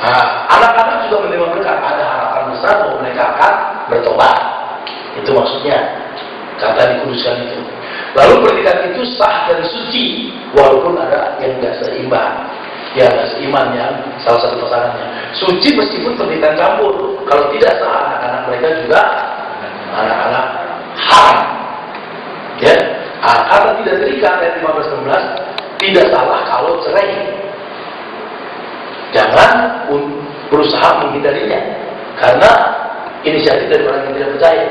Nah, anak-anak juga menerima berkat. Ada harapan besar bahwa mereka akan bertobat. Itu maksudnya kata dikuduskan itu. Lalu pernikahan itu sah dan suci, walaupun ada yang tidak seimbang, yang tidak seiman yang salah satu pasangannya. Suci meskipun pernikahan campur. Kalau tidak sah, anak-anak mereka juga anak-anak haram. Ya, karena tidak terikat ayat 15-16, tidak salah kalau cerai. Jangan berusaha menghindarinya, karena inisiatif dari orang yang tidak percaya.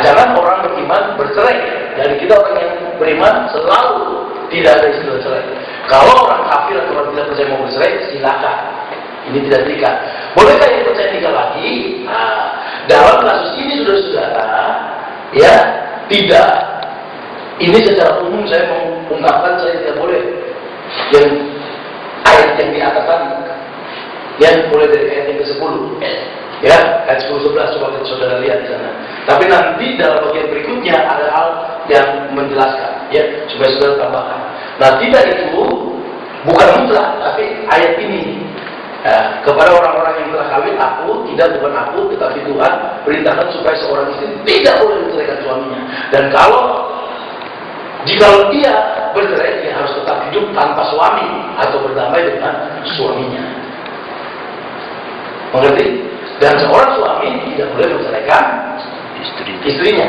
Jangan orang beriman bercerai. Dari kita orang yang beriman selalu tidak ada istilah cerai. Kalau orang kafir atau orang tidak percaya mau bercerai, silakan. Ini tidak terikat. Bolehkah yang percaya nikah lagi? Nah, dalam kasus ini saudara-saudara, ya tidak. Ini secara umum saya mengungkapkan saya tidak boleh. Yang ayat yang di atas tadi, yang mulai dari ayat yang ke-10, ya ayat 10-11 coba saudara lihat di sana. Tapi nanti dalam bagian berikutnya ada hal yang menjelaskan, ya supaya saudara tambahkan. Nah tidak itu bukan mutlak, tapi ayat ini kepada orang-orang yang telah kawin bukan aku, tetapi Tuhan perintahkan supaya seorang istri tidak boleh menceraikan suaminya. Dan jika dia bercerai, dia harus tetap hidup tanpa suami atau berdamai dengan suaminya. Mengerti? Dan seorang suami tidak boleh menceraikan istrinya.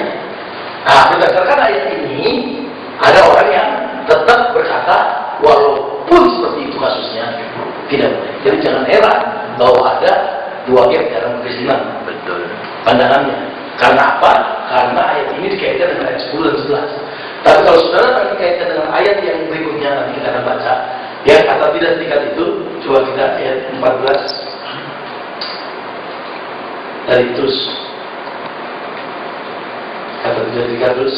Nah, berdasarkan ayat ini, ada orang yang tetap berkata, walaupun seperti itu kasusnya, tidak boleh. Jadi jangan heran bahwa ada dua gap dalam kekristenan. Betul. Pandangannya. Karena apa? Karena ayat ini dikaitkan dengan ayat 10 dan 11. Tapi kalau saudara akan dikaitkan dengan ayat yang berikutnya, nanti kita akan baca. Yang kata tidak terikat itu, coba kita ayat 14. Dari terus kata tidak terikat terus.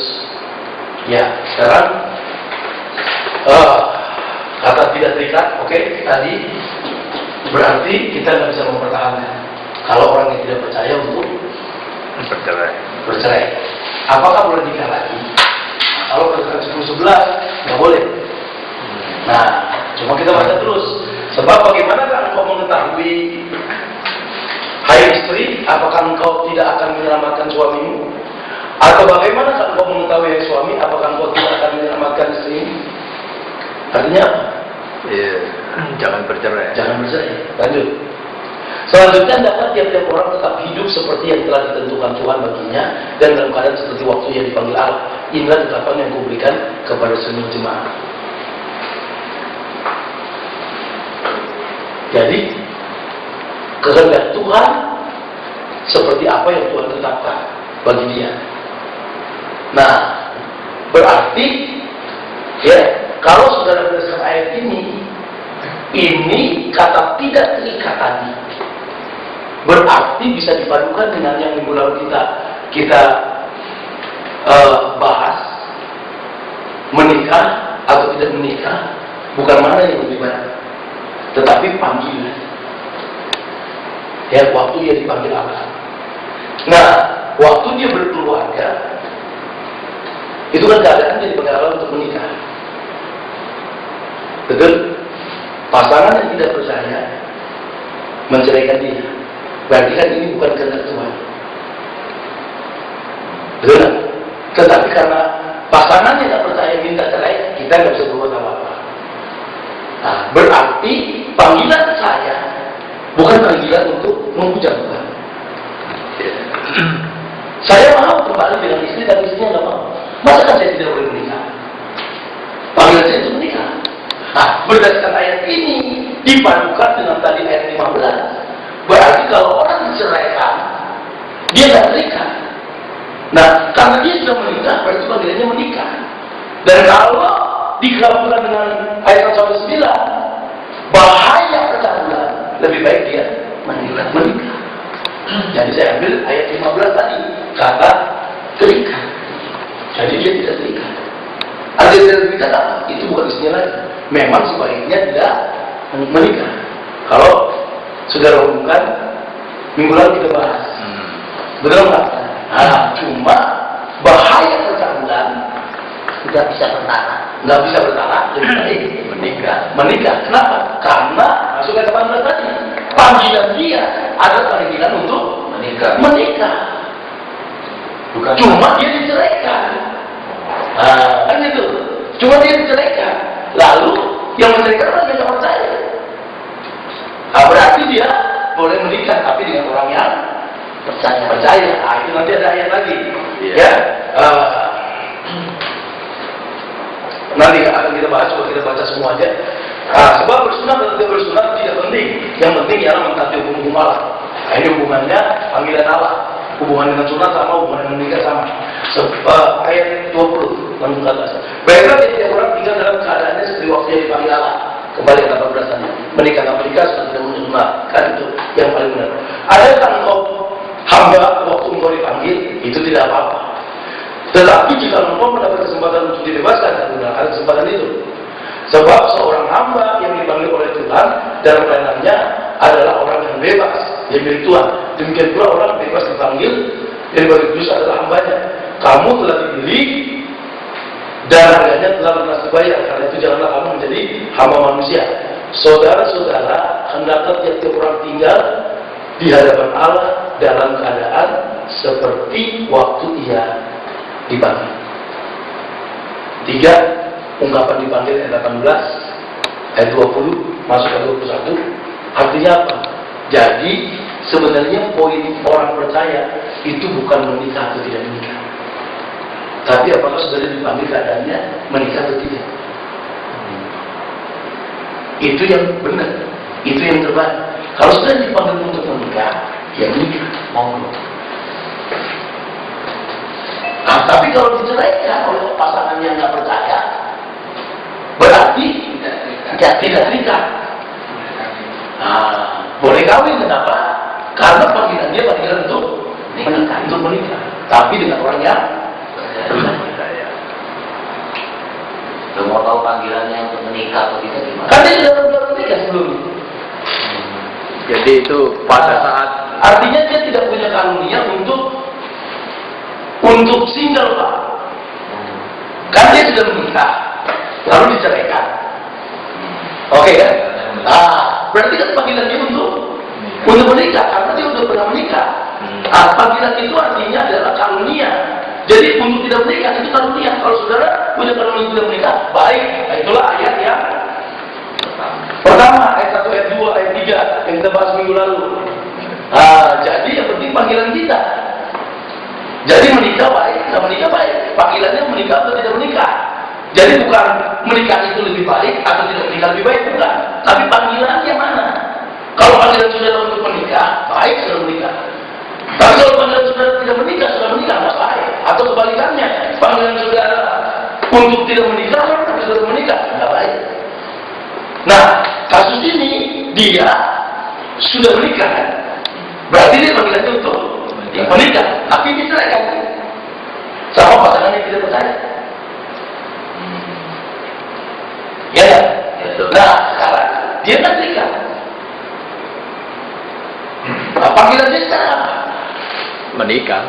Ya, sekarang kata tidak terikat, oke, tadi berarti kita nggak bisa mempertahankan kalau orang yang tidak percaya untuk bercerai. Apakah boleh nikah lagi? Kalau berdasarkan 10-11 nggak boleh. Nah, cuma kita baca terus. Sebab bagaimana engkau mengetahui, hai istri, apakah engkau tidak akan menyelamatkan suamimu? Atau bagaimana engkau mengetahui, hai suami, apakah engkau tidak akan menyelamatkan istrimu? Artinya apa? Jangan bercerai. Jangan bercerai. Lanjut. Selanjutnya dapat tiap-tiap orang tetap hidup seperti yang telah ditentukan Tuhan baginya, dan dalam keadaan seperti waktu yang dipanggil Allah. Inilah tetapan yang kuberikan kepada semua jemaat. Jadi kehendak Tuhan seperti apa yang Tuhan tetapkan bagi dia. Nah, berarti ya kalau saudara berdasarkan ayat ini kata tidak terikat tadi berarti bisa dipadukan dengan yang minggu lalu kita bahas, menikah atau tidak menikah bukan mana yang lebih baik, tetapi panggilan. Ya, waktu dia dipanggil Allah. Nah, waktu dia berkeluarga, itu kan keadaan dia dipanggil Allah untuk menikah. Betul? Pasangan yang tidak percaya menceraikan dia, berarti kan ini bukan kehendak Tuhan. Betul? Tetapi karena pasangan yang tidak percaya minta cerai, kita nggak bisa berbuat apa-apa. Nah, berarti panggilan saya bukan panggilan untuk memuja Tuhan. Saya mau kembali dengan istri, tapi istrinya nggak mau. Masa kan saya tidak boleh menikah? Panggilan saya itu menikah. Nah, berdasarkan ayat ini, dipadukan dengan tadi ayat 15. Berarti kalau orang diceraikan, dia nggak terikat. Nah, karena dia sudah menikah, berarti panggilannya menikah. Dan kalau digabungkan dengan ayat 1-9, bahaya pecah belah, lebih baik dia menikah. Jadi saya ambil ayat 15 tadi, kata terikat. Jadi dia tidak terikat. Ada yang tidak terikat apa? Itu bukan isinya lagi. Memang sebaiknya tidak menikah. Kalau saudara hubungkan, minggu lalu kita bahas. Betul nggak? Nah, cuma bahaya percabulan Tidak bisa bertahan. nggak bisa bertahan, lebih baik menikah. Kenapa? Karena masuk ke 18 tadi, panggilan dia ada panggilan untuk menikah. Bukan Cuma dia diceraikan. Nah, kan itu. Cuma dia diceraikan. Lalu yang menceraikan orang yang nggak percaya. Nah, berarti dia boleh menikah, tapi dengan orang yang percaya. Nah, itu nanti ada ayat lagi. Ya. Nanti akan kita bahas, coba kita baca semua aja. Sebab bersunat dan tidak bersunat tidak penting. Yang penting ialah mentaati hukum Allah. Nah, ini hubungannya panggilan Allah. Hubungan dengan sunat sama, hubungan dengan menikah sama. Ayat 20 langsung ke atas. Baiklah setiap orang tinggal dalam keadaannya seperti waktu yang dipanggil Allah. Kembali ke 18 tadi. Menikah tak menikah sudah tidak menyunat. Kan itu yang paling benar. Adakah engkau hamba waktu engkau dipanggil? Itu tidak apa-apa. Tetapi jika engkau mendapat kesempatan untuk dibebaskan, gunakan kesempatan itu. Sebab seorang hamba yang dipanggil oleh Tuhan dalam pelayanannya adalah orang yang bebas, yang milik Tuhan. Demikian pula orang bebas dipanggil, yang dibagi kudus adalah hambanya. Kamu telah dibeli dan harganya telah lunas dibayar. Karena itu janganlah kamu menjadi hamba manusia. Saudara-saudara, hendaklah tiap-tiap orang tinggal di hadapan Allah dalam keadaan seperti waktu ia dipanggil. 3. Ungkapan dipanggil ayat 18, ayat 20, masuk ke 21. Artinya apa? Jadi sebenarnya poin orang percaya itu bukan menikah atau tidak menikah, tapi apakah saudara dipanggil keadaannya menikah atau tidak. Itu yang benar, itu yang terbaik. Kalau saudara dipanggil untuk menikah, ya menikah, monggo. Nah, tapi kalau diceraikan oleh pasangan yang nggak percaya, berarti tidak terikat. Nah, boleh kawin, kenapa? Karena panggilan dia panggilan untuk menikah, tapi dengan orang yang percaya. Belum mau tahu panggilannya untuk menikah atau tidak gimana? Kan dia sudah belum menikah sebelumnya. Jadi itu pada saat Artinya dia tidak punya karunia untuk single, Pak. Kan dia sudah menikah, lalu diceraikan. Oke kan? Berarti kan panggilan dia untuk menikah, karena dia sudah pernah menikah. Panggilan itu artinya adalah karunia. Jadi untuk tidak menikah itu karunia. Kalau saudara punya karunia tidak menikah, baik. Nah, itulah ayat yang pertama, ayat 1, ayat 2, ayat 3 yang kita bahas minggu lalu. Jadi yang penting panggilan kita. Jadi menikah baik, tidak menikah baik. Panggilannya menikah atau tidak menikah. Jadi bukan menikah itu lebih baik atau tidak menikah lebih baik, bukan. Tapi panggilannya mana? Kalau panggilan saudara untuk menikah, baik sudah menikah. Tapi kalau panggilan saudara tidak menikah, sudah menikah, nggak baik. Atau kebalikannya, panggilan saudara untuk tidak menikah, tapi sudah menikah, nggak baik. Nah, kasus ini dia sudah menikah, berarti dia panggilannya untuk menikah, tapi diceraikan sama pasangan yang tidak percaya. Ya, nah sekarang dia kan terikat. Nah, panggilannya sekarang menikah.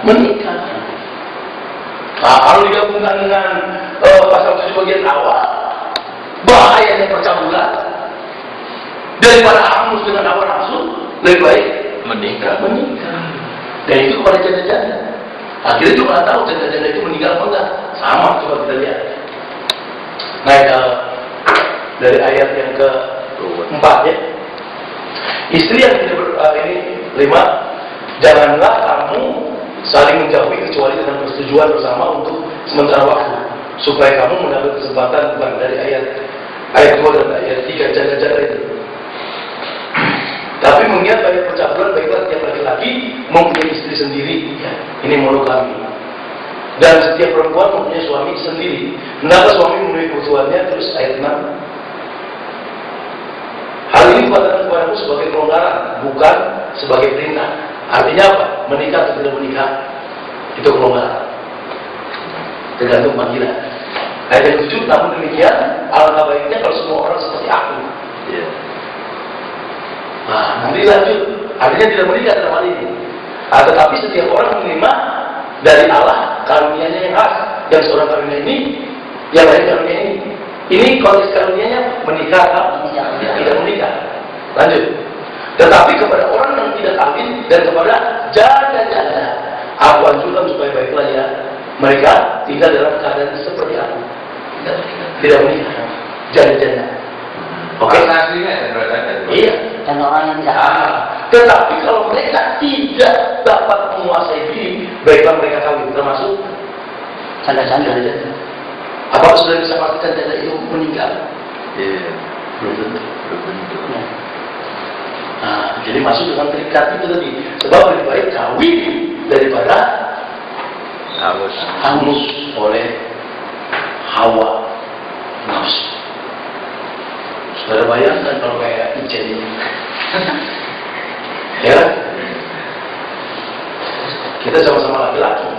Nah, kalau digabungkan dengan pasal 7 bagian awal, bahayanya percabulan daripada hangus dengan hawa nafsu, lebih baik Menikah. Dan itu kepada janda-janda. Akhirnya juga nggak tahu janda-janda itu meninggal apa enggak. Sama, coba kita lihat. Naik dari ayat yang ke-4 ya. Istri yang tidak ini 5, janganlah kamu saling menjauhi kecuali dengan persetujuan bersama untuk sementara waktu, supaya kamu mendapat kesempatan, bukan dari ayat 2 dan ayat 3 janda-janda itu. mengingat banyak percabulan, baiklah setiap laki-laki mempunyai istri sendiri, ya. Ini monogami. Dan setiap perempuan mempunyai suami sendiri. Hendaklah suami memenuhi kebutuhannya. Terus ayat 6. Hal ini dikatakan kepadamu sebagai kelonggaran, bukan sebagai perintah. Artinya apa? Menikah atau tidak menikah itu kelonggaran. Tergantung panggilan. Ayat yang 7, namun demikian alangkah baiknya kalau semua orang seperti aku. Nah, nanti lanjut. Artinya tidak menikah dalam hal ini. Tetapi setiap orang menerima dari Allah karunia-Nya yang khas. Dan seorang karunia ini, yang lain karunia ini. Ini konteks karunia-Nya menikah atau tidak menikah. Lanjut. Tetapi kepada orang yang tidak kawin dan kepada janda-janda, aku anjurkan supaya baiklah ya mereka tinggal dalam keadaan seperti aku. Tidak menikah. Janda-janda. Oke. Iya. Dan orang yang tidak Tetapi kalau mereka tidak dapat menguasai diri, baiklah mereka kawin, termasuk janda-janda. Apakah sudah bisa pastikan janda itu meninggal? Belum tentu. Nah, jadi masuk dengan terikat itu tadi. Sebab lebih baik kawin daripada hangus oleh hawa nafsu. Saudara bayangkan kalau kayak Ijen ini. Ya, kita sama-sama laki-laki.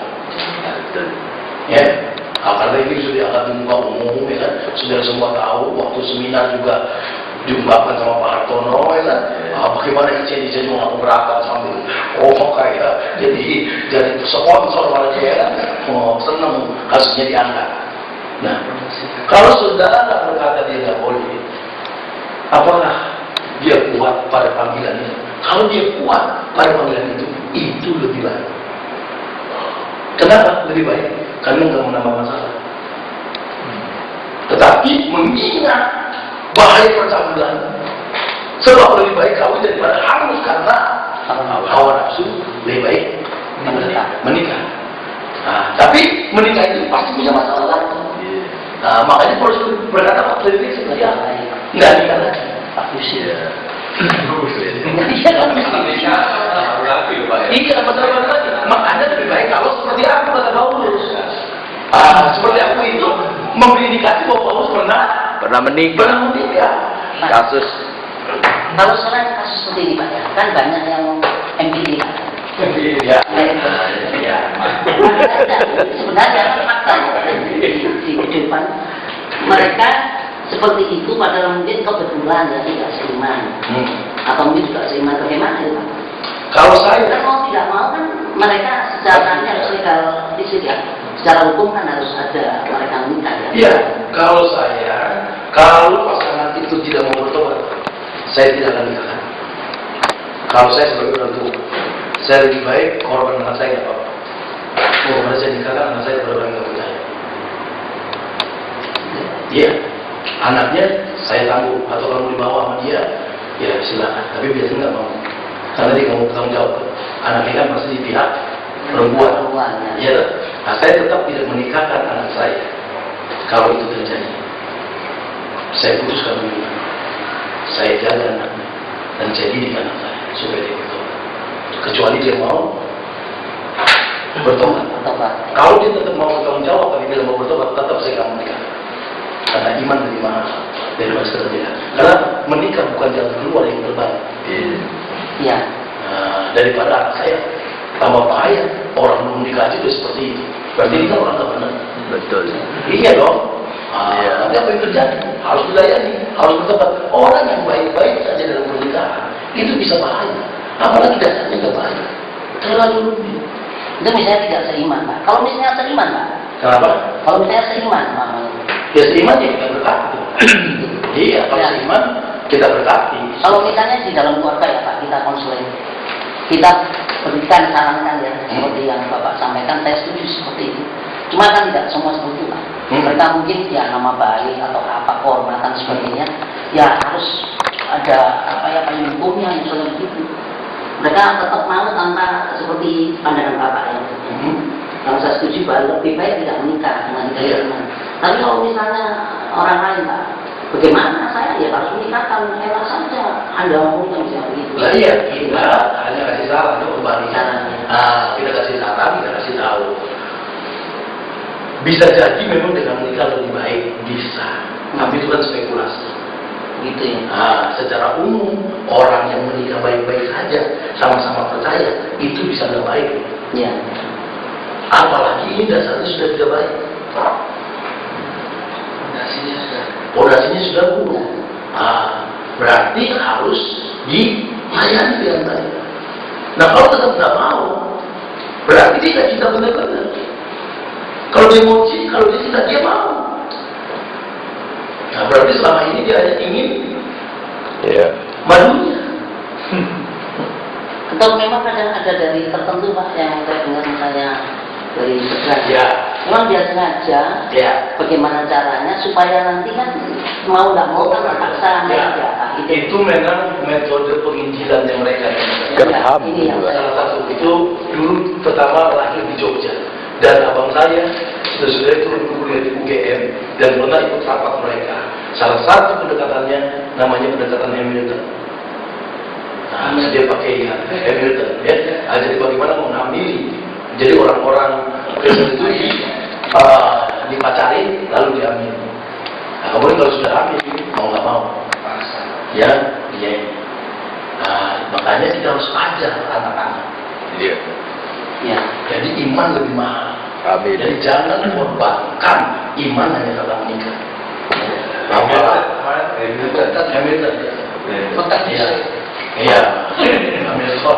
Ya, karena ini sudah diangkat di muka umum, ya kan? Sudah semua tahu. Waktu seminar juga diungkapkan sama Pak Hartono, ya kan? Bagaimana Ijen mau berangkat sambil kayak jadi sponsor malah dia kan? Senang kasusnya diangkat. Nah, kalau saudara berkata dia tidak boleh, apakah dia kuat pada panggilan itu? Kalau dia kuat pada panggilan itu lebih baik. Kenapa lebih baik? Karena nggak menambah masalah. Tetapi mengingat bahaya percabulan, sebab lebih baik kawin daripada hangus karena hawa nafsu, lebih baik menikah. Nah, tapi menikah itu pasti punya masalah lagi. Nah, makanya Paulus berkata waktu ini seperti apa? Nggak nikah lagi. Iya, betul-betul lagi. Makanya lebih baik kalau seperti aku kata Paulus. Seperti aku itu memberi indikasi bahwa Paulus pernah menikah. Kasus. Kalau sekarang kasus seperti ini Pak ya, kan banyak yang MBA Pak. Ya. Sebenarnya fakta di depan mereka seperti itu padahal mungkin kebetulan ya tidak seiman atau mungkin juga seiman bagaimana ya Pak? Kalau saya kan mau tidak mau kan mereka secara harus legal ya, secara hukum kan harus ada mereka menikah ya. Iya, kalau pasangan itu tidak mau bertobat, saya tidak akan nikahkan. Kalau saya sebagai orang tua, saya lebih baik korban anak saya nggak apa-apa. Bagaimana saya nikahkan anak saya kepada orang yang nggak percaya? Iya, anaknya saya tanggung atau kamu dibawa sama dia, ya silakan. Tapi biasanya nggak mau, karena dia nggak mau bertanggung jawab. Anaknya kan pasti di pihak perempuan. Ya, nah, saya tetap tidak menikahkan anak saya. Kalau itu terjadi, saya putuskan dulu. Saya jaga anaknya dan saya didik anak saya supaya dia bertobat. Kecuali dia mau bertobat. Kalau dia tetap mau bertanggung jawab tapi dia mau bertobat, tetap saya akan menikah. Karena iman lebih mahal dari masalah dia. Karena menikah bukan jalan keluar yang terbaik. Iya. Daripada anak saya tambah bahaya. Orang belum menikah aja udah seperti itu. Berarti ini kan orang tak benar. Betul. Iya dong. Nanti apa yang terjadi? Harus dilayani, harus bertobat. Orang yang baik-baik saja dalam pernikahan itu bisa bahaya. Apalagi dasarnya nggak baik. Terlalu rumit. Itu misalnya tidak seiman Pak. Kalau misalnya seiman Pak. Kenapa? Kalau misalnya seiman Pak. Ya seiman ya kita berkati. Iya, kalau seiman kita berkati. Kalau misalnya di dalam keluarga ya Pak, kita konseling, kita berikan sarankan ya, seperti yang Bapak sampaikan, saya setuju seperti itu. Cuma kan tidak semua seperti itu Pak. Mereka mungkin ya nama baik atau apa kehormatan sebagainya, ya harus ada payung hukumnya yang soal begitu. Mereka tetap mau tanpa seperti pandangan Bapak ya. Yang saya setuju bahwa lebih baik tidak menikah dengan tidak seiman. Tapi kalau misalnya orang lain Pak, bagaimana saya ya harus menikahkan, enak saja, Anda ngomong seperti itu. Lah iya, kita hanya kasih saran, kembali. Caranya. Kita kasih saran, kita kasih tahu. Bisa jadi memang dengan menikah lebih baik, bisa. Tapi itu kan spekulasi. Gitu ya. Secara umum orang yang menikah baik-baik saja, sama-sama percaya, itu bisa nggak baik. Ya. Apalagi ini dasarnya sudah tidak baik. Pondasinya sudah buruk. Berarti harus dilayani dengan baik. Nah kalau tetap nggak mau, berarti dia nggak cinta benar-benar. Kalau dia mau cinta, kalau dia cinta dia mau. Nah berarti selama ini dia hanya ingin madunya. Atau memang kadang ada dari tertentu Pak yang saya dengar saya dari sekian. Ya. Memang dia sengaja. Ya. Bagaimana caranya supaya nanti kan mau nggak mau kan terpaksa menikah. Itu memang metode penginjilan yang mereka Gerham. Ini yang saya salah satu itu dulu pertama lahir di Jogja dan abang saya sudah itu kuliah di UGM dan pernah ikut rapat mereka. Salah satu pendekatannya namanya pendekatan Hamilton. Dia pakai Hamilton ya. Jadi bagaimana mengambil jadi orang-orang Kristen itu dipacarin lalu diambil. Nah, kemudian kalau sudah hamil mau nggak mau ya. Makanya kita harus ajar anak-anak. Iya. ya. Jadi iman lebih mahal. Amin. Jadi jangan korbankan iman hanya karena menikah. Hamilton. Iya. Hamilton.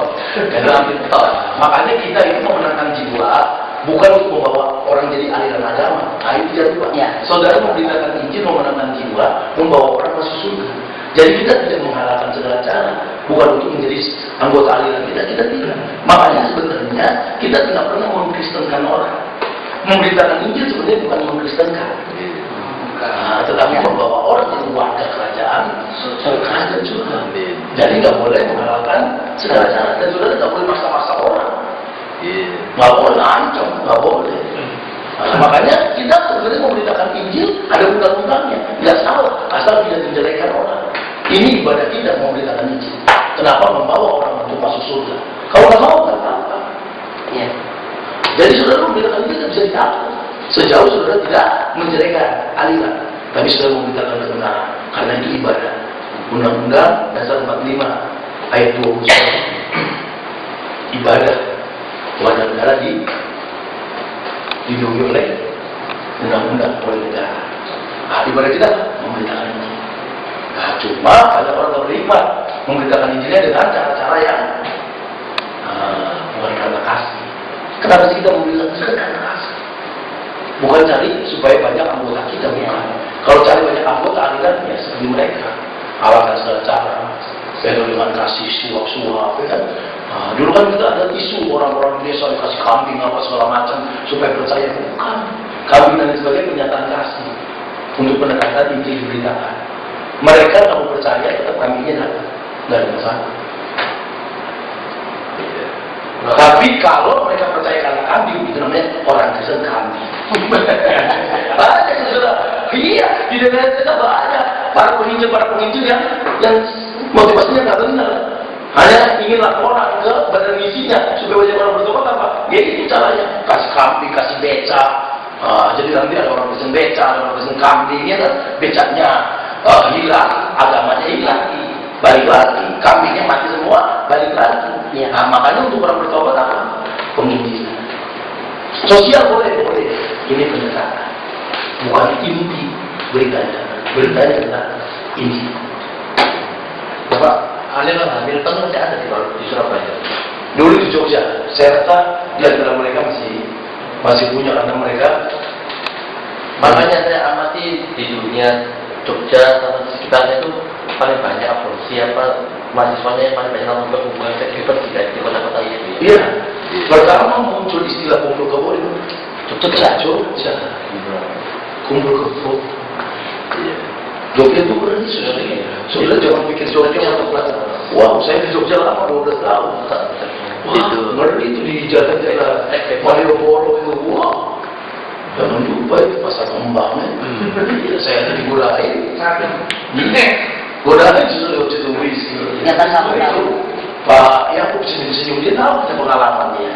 Makanya kita itu memenangkan jiwa bukan untuk membawa orang jadi aliran agama. Nah itu jadwal. Ya. Saudara memberitakan Injil memenangkan jiwa, membawa orang masuk surga. Jadi kita tidak menghalalkan segala cara, bukan untuk menjadi anggota aliran kita tidak. Makanya sebenarnya kita tidak pernah mengkristenkan orang. Memberitakan Injil sebenarnya bukan mengkristenkan, tetapi membawa orang jadi warga kerajaan surga. Jadi nggak boleh menghalalkan segala cara dan saudara nggak boleh maksa-maksa orang. Nggak boleh ancam, nggak boleh. Makanya kita sebenarnya memberitakan Injil ada undang-undangnya, tidak salah asal tidak menjelekan orang. Ini ibadah kita memberitakan Injil. Kenapa membawa orang untuk masuk surga? Kalau nggak mau nggak apa-apa. Ya. Jadi saudara memberitakan Injil tidak bisa ditahan sejauh saudara tidak menjelekan aliran, tapi saudara memberitakan kebenaran karena ini ibadah. Undang-Undang Dasar 45 ayat 21 ibadah warga negara dilindungi oleh undang-undang oleh negara. Ibadah kita memberitakan Injil. Cuma banyak orang terlibat memberitakan Injilnya dengan cara-cara yang bukan karena kasih. Kenapa sih kita memberitakan Injil karena kasih? Bukan cari supaya banyak anggota kita, bukan. Kalau cari banyak anggota aliran ya seperti mereka. Alasan segala cara, penuh dengan kasih suap-suap, ya kan? Dulu kan kita ada isu orang-orang desa dikasih kambing apa segala macam supaya percaya, bukan. Kambing dan sebagainya pernyataan kasih untuk pendekatan Injil diberitakan. Mereka kalau percaya tetap kambingnya datang, nggak ada masalah. Tapi kalau mereka percaya karena kambing, itu namanya orang Kristen kambing. Banyak saudara. Iya, di negara kita banyak para penginjil yang motivasinya nggak benar. Hanya ingin laporan ke badan misinya supaya banyak orang bertobat apa? Ya itu caranya. Kasih kambing, kasih beca. Jadi nanti ada orang Kristen beca, ada orang Kristen kambing, ya kan? Becanya hilang, agamanya hilang, balik lagi. Kambingnya mati semua, balik lagi. Ya. Makanya untuk orang bertobat apa? Penginjilan. Sosial boleh. Ini pendekatan. Bukan inti beritanya. Beritanya adalah inti. Bapak, aliran Hamilton masih ada di Surabaya. Dulu di Jogja, saya rasa di antara mereka masih punya karena mereka. Makanya saya amati di dunia Jogja sama sekitarnya itu paling banyak aborsi mahasiswanya yang paling banyak melakukan hubungan seks bebas di kota-kota itu. Iya. Pertama muncul istilah kumpul kebo itu Jogja. Kumpul kebo. Jogja itu berarti sudah jangan pikir Jogja satu kelas. Wow, saya di Jogja lama 12 tahun. Itu ngeri itu di jalan-jalan Malioboro itu. Wow. Jangan lupa itu pasar kembangnya. Saya ada di Gulain. Godaan justru ditunggu istri. Ya kan kamu tahu. Pak, ya aku senyum-senyum dia tahu punya pengalaman dia.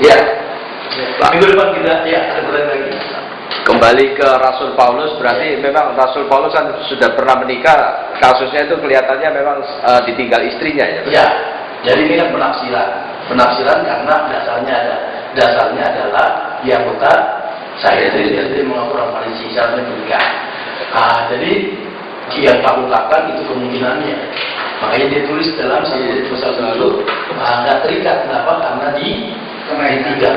Ya, minggu depan kita ya ada pertanyaan lagi. Kembali ke Rasul Paulus, berarti memang Rasul Paulus kan sudah pernah menikah, kasusnya itu kelihatannya memang ditinggal istrinya ya? Ya, jadi ini kan penafsiran karena dasarnya adalah yang bukan saya jadi mengaku orang Farisi syaratnya menikah. Jadi yang tak ungkapkan itu kemungkinannya, makanya dia tulis dalam satu pasal itu nggak terikat. Kenapa? Karena ditinggal.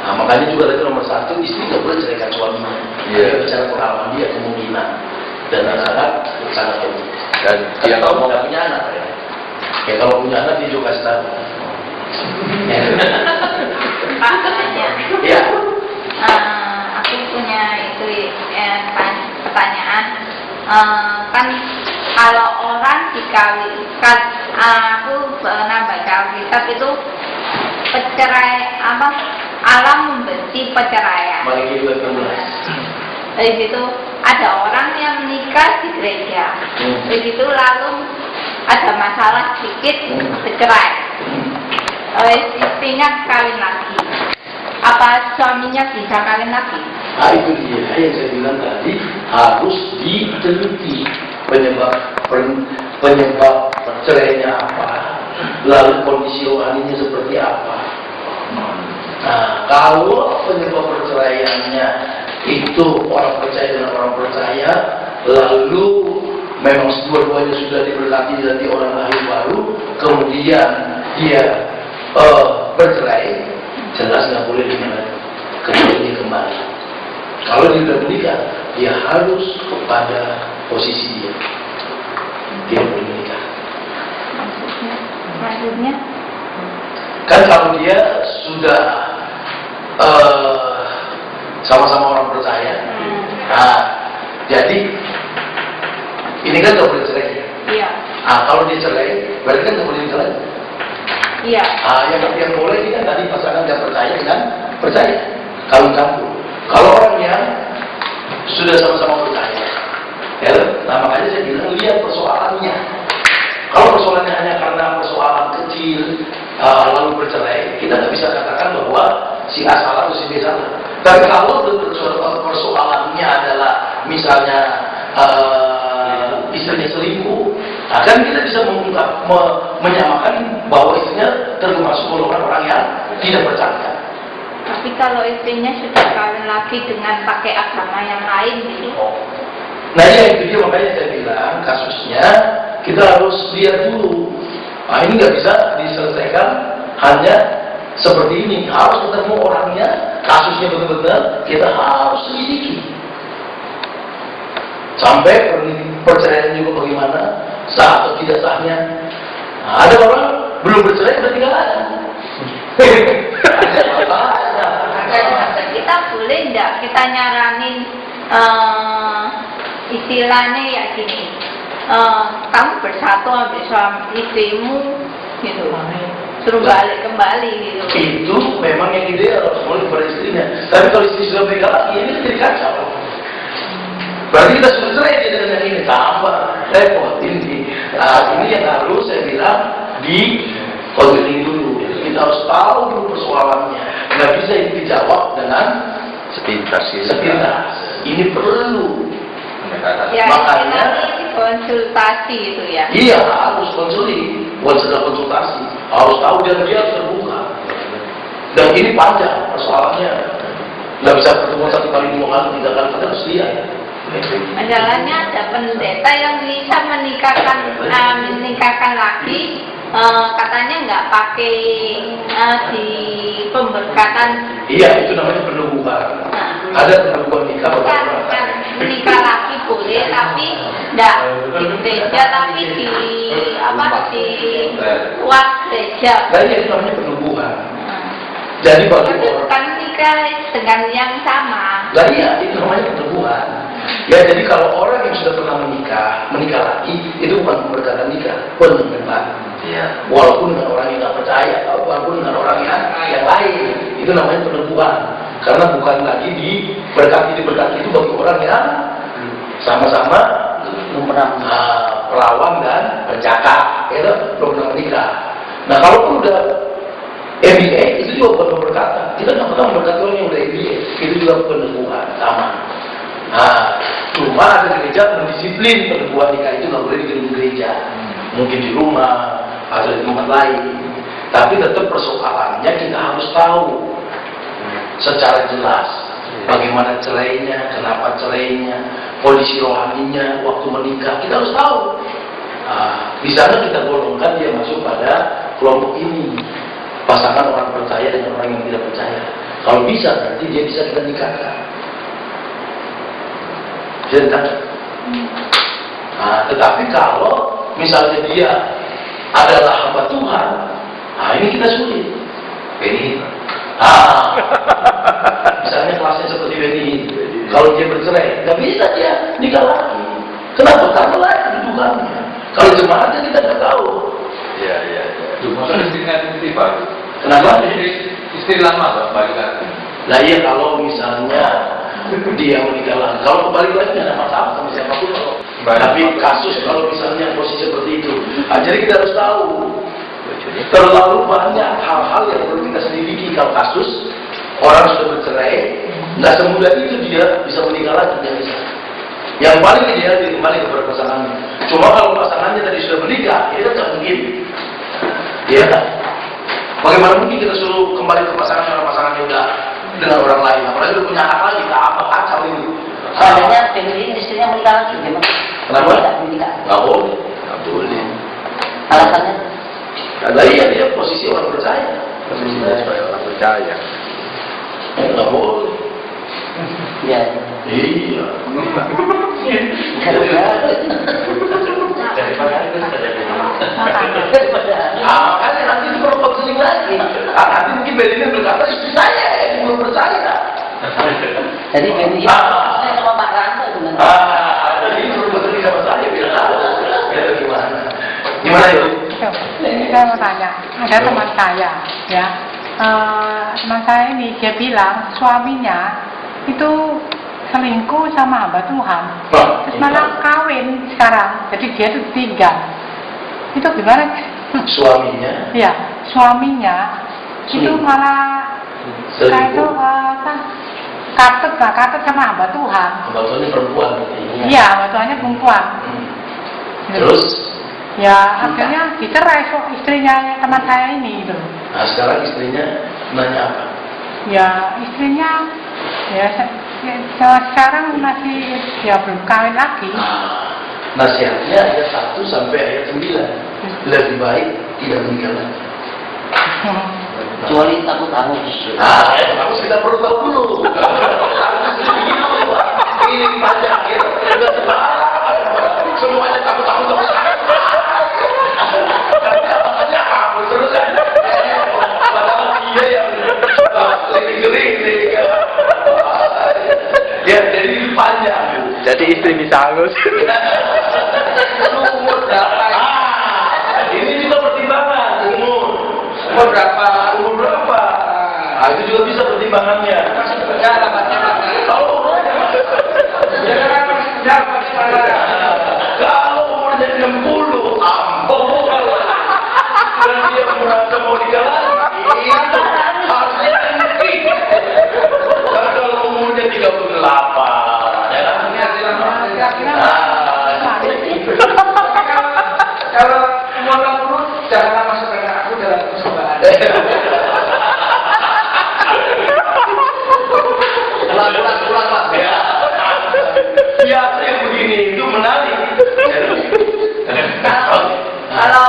Makanya juga dari nomor 1, istri nggak boleh ceraikan suaminya. Dia bicara pengalaman dia kemungkinan dan sangat kemungkinan. Dan dia kalau nggak punya anak ya kalau punya anak dia juga kasih tahu. Pak, tanya. Ya. Aku punya itu pertanyaan. Kan kalau orang dikawinkan, aku pernah baca kitab itu alam membenci perceraian. Maliki 2:16. Dari situ ada orang yang menikah di gereja. Dari situ lalu ada masalah sedikit bercerai. Istrinya kawin lagi. Apa suaminya bisa kawin lagi? Itu dia yang saya bilang tadi, harus diteliti penyebab perceraiannya apa, lalu kondisi rohaninya seperti apa. Kalau penyebab perceraiannya itu orang percaya dengan orang percaya, lalu memang dua-duanya sudah diberkati jadi orang lahir baru, kemudian dia bercerai, jelas nggak boleh kembali. Kalau dia sudah menikah, dia harus pada posisi dia boleh menikah. Maksudnya? Kan kalau dia sudah sama-sama orang percaya, jadi ini kan nggak boleh cerai. Iya. Kalau dia cerai, berarti kan nggak boleh cerai. Iya. Yang boleh ini kan tadi pasangan nggak percaya dengan percaya, kawin campur. Kalau orang yang sudah sama-sama percaya, ya, makanya saya bilang lihat persoalannya. Kalau persoalannya hanya karena persoalan kecil lalu bercerai, kita nggak bisa katakan bahwa si A salah atau si B salah. Dan kalau persoalannya adalah misalnya istrinya selingkuh, kan kita bisa menyamakan bahwa istrinya termasuk golongan orang yang tidak percaya. Tapi kalau istrinya sudah kawin lagi dengan pakai agama yang lain gitu. Nah ya itu dia, makanya saya bilang kasusnya kita harus lihat dulu. Ini nggak bisa diselesaikan hanya seperti ini. Harus ketemu orangnya, kasusnya betul-betul kita harus selidiki. Sampai perceraian juga bagaimana, sah atau tidak sahnya. Ada orang belum bercerai udah tinggal aja. Kita boleh nggak kita nyaranin istilahnya ya gini, kamu bersatu ambil suami istrimu gitu, suruh balik kembali gitu. Itu memang yang ideal oleh para istrinya. Tapi kalau istri sudah menikah lagi, ini jadi kacau. Berarti kita sudah cerai dia dengan yang ini, tambah repot ini. Ini yang harus saya bilang di konseling dulu. Kita harus tahu dulu persoalannya. Nggak bisa ini dijawab dengan Sepintas. Ini perlu. Ya, makanya ini konsultasi itu ya. Iya, harus konsultasi. Harus tahu dan dia harus terbuka. Dan ini panjang persoalannya. Nggak bisa pertemuan 1 kali, 2 kali, 3 kali, kita harus lihat. Masalahnya ada pendeta yang bisa menikahkan lagi, katanya nggak pakai di pemberkatan. Iya, itu namanya penubuhan. Ada penubuhan nikah. Bukan menikah lagi boleh, tapi nggak di gereja, tapi di luar gereja. Nah, itu namanya penubuhan. Jadi bagi Tapi bukan nikah dengan yang sama. Lah iya, itu namanya penubuhan. Ya, jadi kalau orang yang sudah pernah menikah lagi, itu bukan pemberkatan nikah, penubuhan. Ya. Walaupun dengan orang yang nggak percaya, walaupun dengan orang yang lain, itu namanya penubuhan. karena bukan lagi diberkati itu bagi orang yang sama-sama perawan dan pencakap, ya belum pernah menikah. Nah kalau udah MBA itu juga bukan pemberkatan. Kita nggak pernah memberkati orang yang udah MBA, itu juga peneguhan sama. Nah, cuma ada gereja mendisiplin peneguhan nikah itu nggak boleh di gedung gereja, mungkin di rumah atau di tempat lain. Tapi tetap persoalannya kita harus tahu secara jelas bagaimana cerainya, kenapa cerainya, kondisi rohaninya waktu menikah, kita harus tahu. Di sana kita golongkan dia masuk pada kelompok ini, pasangan orang percaya dengan orang yang tidak percaya. Kalau bisa nanti dia bisa kita nikahkan. Tetapi kalau misalnya dia adalah hamba Tuhan, ini kita sulit. Ini misalnya kelasnya seperti ini, kalau dia bercerai, nggak bisa dia nikah lagi. Kenapa? Karena lain kedudukannya. Kalau jemaatnya kita nggak tahu. Iya. Cuma istrinya istri baru. Kenapa? Istri lama balik lagi. Nah iya, kalau misalnya dia menikah lagi, kalau kembali lagi nggak ada masalah sama siapapun. Tapi kasus kalau misalnya posisi seperti itu, jadi kita harus tahu. Terlalu banyak hal-hal yang perlu kita selidiki. Kalau kasus orang sudah bercerai, nggak semudah itu dia bisa menikah lagi, dia bisa. Yang paling ideal dia kembali kepada pasangannya. Cuma kalau pasangannya tadi sudah menikah, itu nggak mungkin. Ya kan? Bagaimana mungkin kita suruh kembali ke pasangannya kalau pasangannya udah dengan orang lain? Apalagi udah punya anak lagi, apa kacau ini? Seandainya family istrinya menikah lagi, gimana? Kenapa? Tidak menikah. Nggak boleh. Nggak boleh. Alasannya? Karena dia posisi orang percaya. Posisinya sebagai orang percaya. Nggak boleh. Iya. Iya. Makanya nanti itu perlu konseling lagi. Nanti mungkin Belinda berkata istri saya yang belum percaya. Jadi Benny saya sama Pak Ranto itu nanti. Jadi perlu konseling sama saya biar tahu. Biar gimana? Gimana yuk? Ini saya mau tanya, ada teman saya, ya, teman saya ini dia bilang suaminya itu selingkuh sama hamba Tuhan, terus malah kawin sekarang, jadi dia itu tinggal. Itu gimana? Suaminya? Ya, suaminya itu malah saya itu katut sama hamba Tuhan. Hamba Tuhannya perempuan. Iya, hamba Tuhannya perempuan. Terus? Ya, akhirnya dicerai istrinya teman saya ini gitu. Nah, sekarang istrinya nanya apa? Ya, istrinya ya sekarang masih ya belum kawin lagi. Nasihatnya ayat 1 sampai ayat 9. Lebih baik tidak menikah lagi. Kecuali takut hangus. Harus kita perlu tahu dulu. Ini panjang ya. Semuanya takut. Terus kan? Padahal dia yang lebih gering nih. Ya, jadi itu panjang. Jadi istri bisa halus. Umur berapa? Ini juga pertimbangan. Umur berapa? Itu juga bisa pertimbangannya. Kalau umurnya 60, ampun. Dan dia merasa mau nikah lagi, itu harusnya tinggi. Karena kalau umurnya 38, ya kan? Kalau umur 60 jangan masukkan aku dalam persembahan. Pulang Mas ya. Biasa yang begini itu menarik. Kalau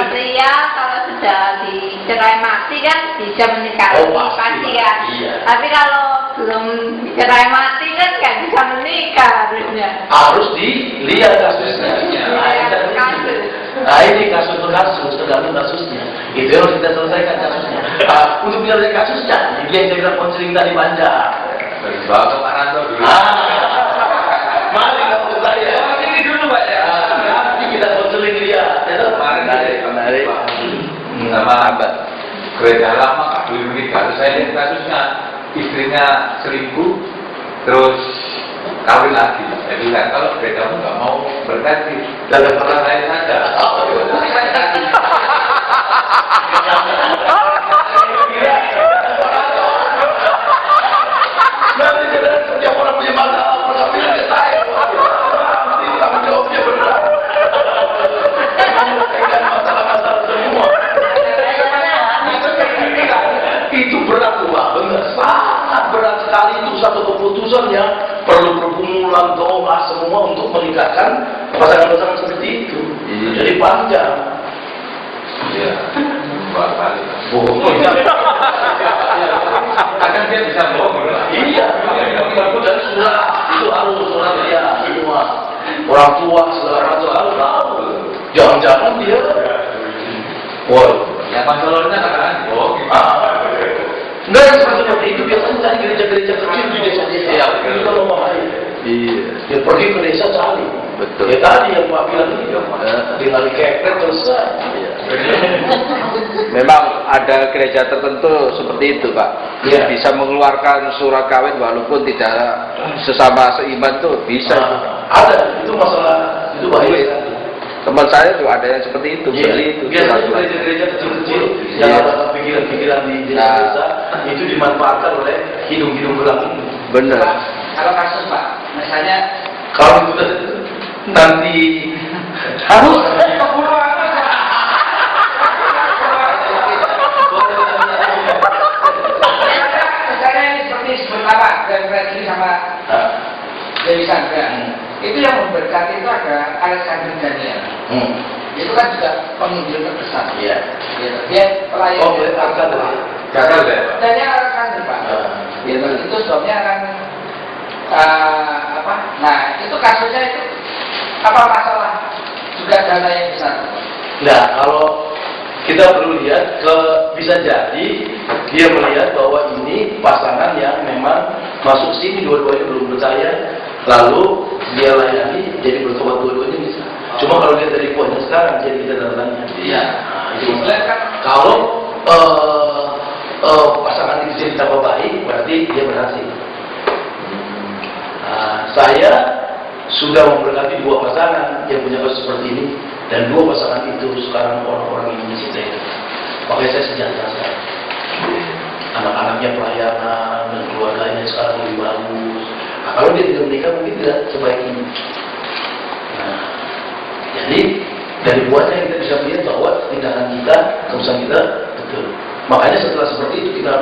pria kalau sudah dicerai mati kan bisa menikah pasti kan. Iya. Tapi kalau belum dicerai mati kan nggak bisa menikah harusnya. Harus dilihat kasusnya. Nah ini kasus per kasus, tergantung kasusnya. Itu yang harus kita selesaikan kasusnya. Untuk menyelesaikan kasusnya, yang saya bilang konseling tadi panjang. Bawa ke Pak Ranto dulu. Mari kamu saya. Ini dulu Pak ya. Nanti kita konseling dia. Menarik. Sama abad. Gereja lama kabur kalau saya lihat kasusnya istrinya selingkuh terus kawin lagi. Saya bilang kalau kamu nggak mau berkati, jangan pernah lain saja. Nanti setiap orang punya masalah perkawinan ke saya. Nanti tanggung jawabnya berat. Menyelesaikan masalah-masalah semua. Itu berat loh Pak, benar. Sangat berat sekali itu satu keputusan yang perlu pergumulan doa semua untuk menikahkan pasangan-pasangan seperti itu. Jadi panjang. Iya, dua kali. Bohong. Akan dia bisa bohong. Iya, dan surat itu harus surat dia semua. Orang tua segala macam harus tahu. Jangan-jangan dia, wah, Ya masalahnya kan bohong. enggak yang seperti itu biasanya cari gereja-gereja kecil di desa-desa ya. Itu kalau mau Iya. dia pergi ke desa cari. Betul. Ya tadi yang Pak bilang itu tinggal dikepret selesai. Memang ada gereja tertentu seperti itu Pak, Iya. bisa mengeluarkan surat kawin walaupun tidak sesama seiman tuh bisa. Ada, itu masalah, itu bahaya. Teman saya tuh ada yang seperti itu, beli itu. Biasanya gereja-gereja kecil-kecil yang Iya. ada pikiran-pikiran di desa-desa itu dimanfaatkan oleh hidung-hidung gelap ini. Bener. Kalau kasus Pak, misalnya Kalau itu nanti harus misalnya ini seperti sebut apa, Freddy sama Dewi Sandra. Itu yang memberkati itu ada Alexander Daniel. Itu kan juga pengunjung terbesar. Iya. Dia pelayan. Oh, boleh akan Gagal deh. Daniel Alexander Pak. Gitu. Itu sebabnya kan apa? Nah, itu kasusnya itu apa masalah juga dana yang besar. Nah, kalau kita perlu lihat bisa jadi dia melihat bahwa ini pasangan yang memang masuk sini dua-duanya belum percaya, lalu dia layani jadi bertobat dua-duanya bisa. Cuma kalau lihat dari poinnya sekarang jadi kita tanya. Iya. Nah, itu Sebenarnya kan kalau pasangan itu jadi tambah baik, berarti dia berhasil. Nah, saya sudah memberkati dua pasangan yang punya kasus seperti ini, dan dua pasangan itu sekarang orang-orang yang mencintai itu. Makanya saya sejahtera sekali. Anak-anaknya pelayanan dan keluarganya sekarang lebih bagus. Nah, kalau dia tidak menikah mungkin tidak sebaik ini. Nah, jadi dari buahnya kita bisa melihat bahwa tindakan kita, keputusan kita betul. Makanya setelah seperti itu kita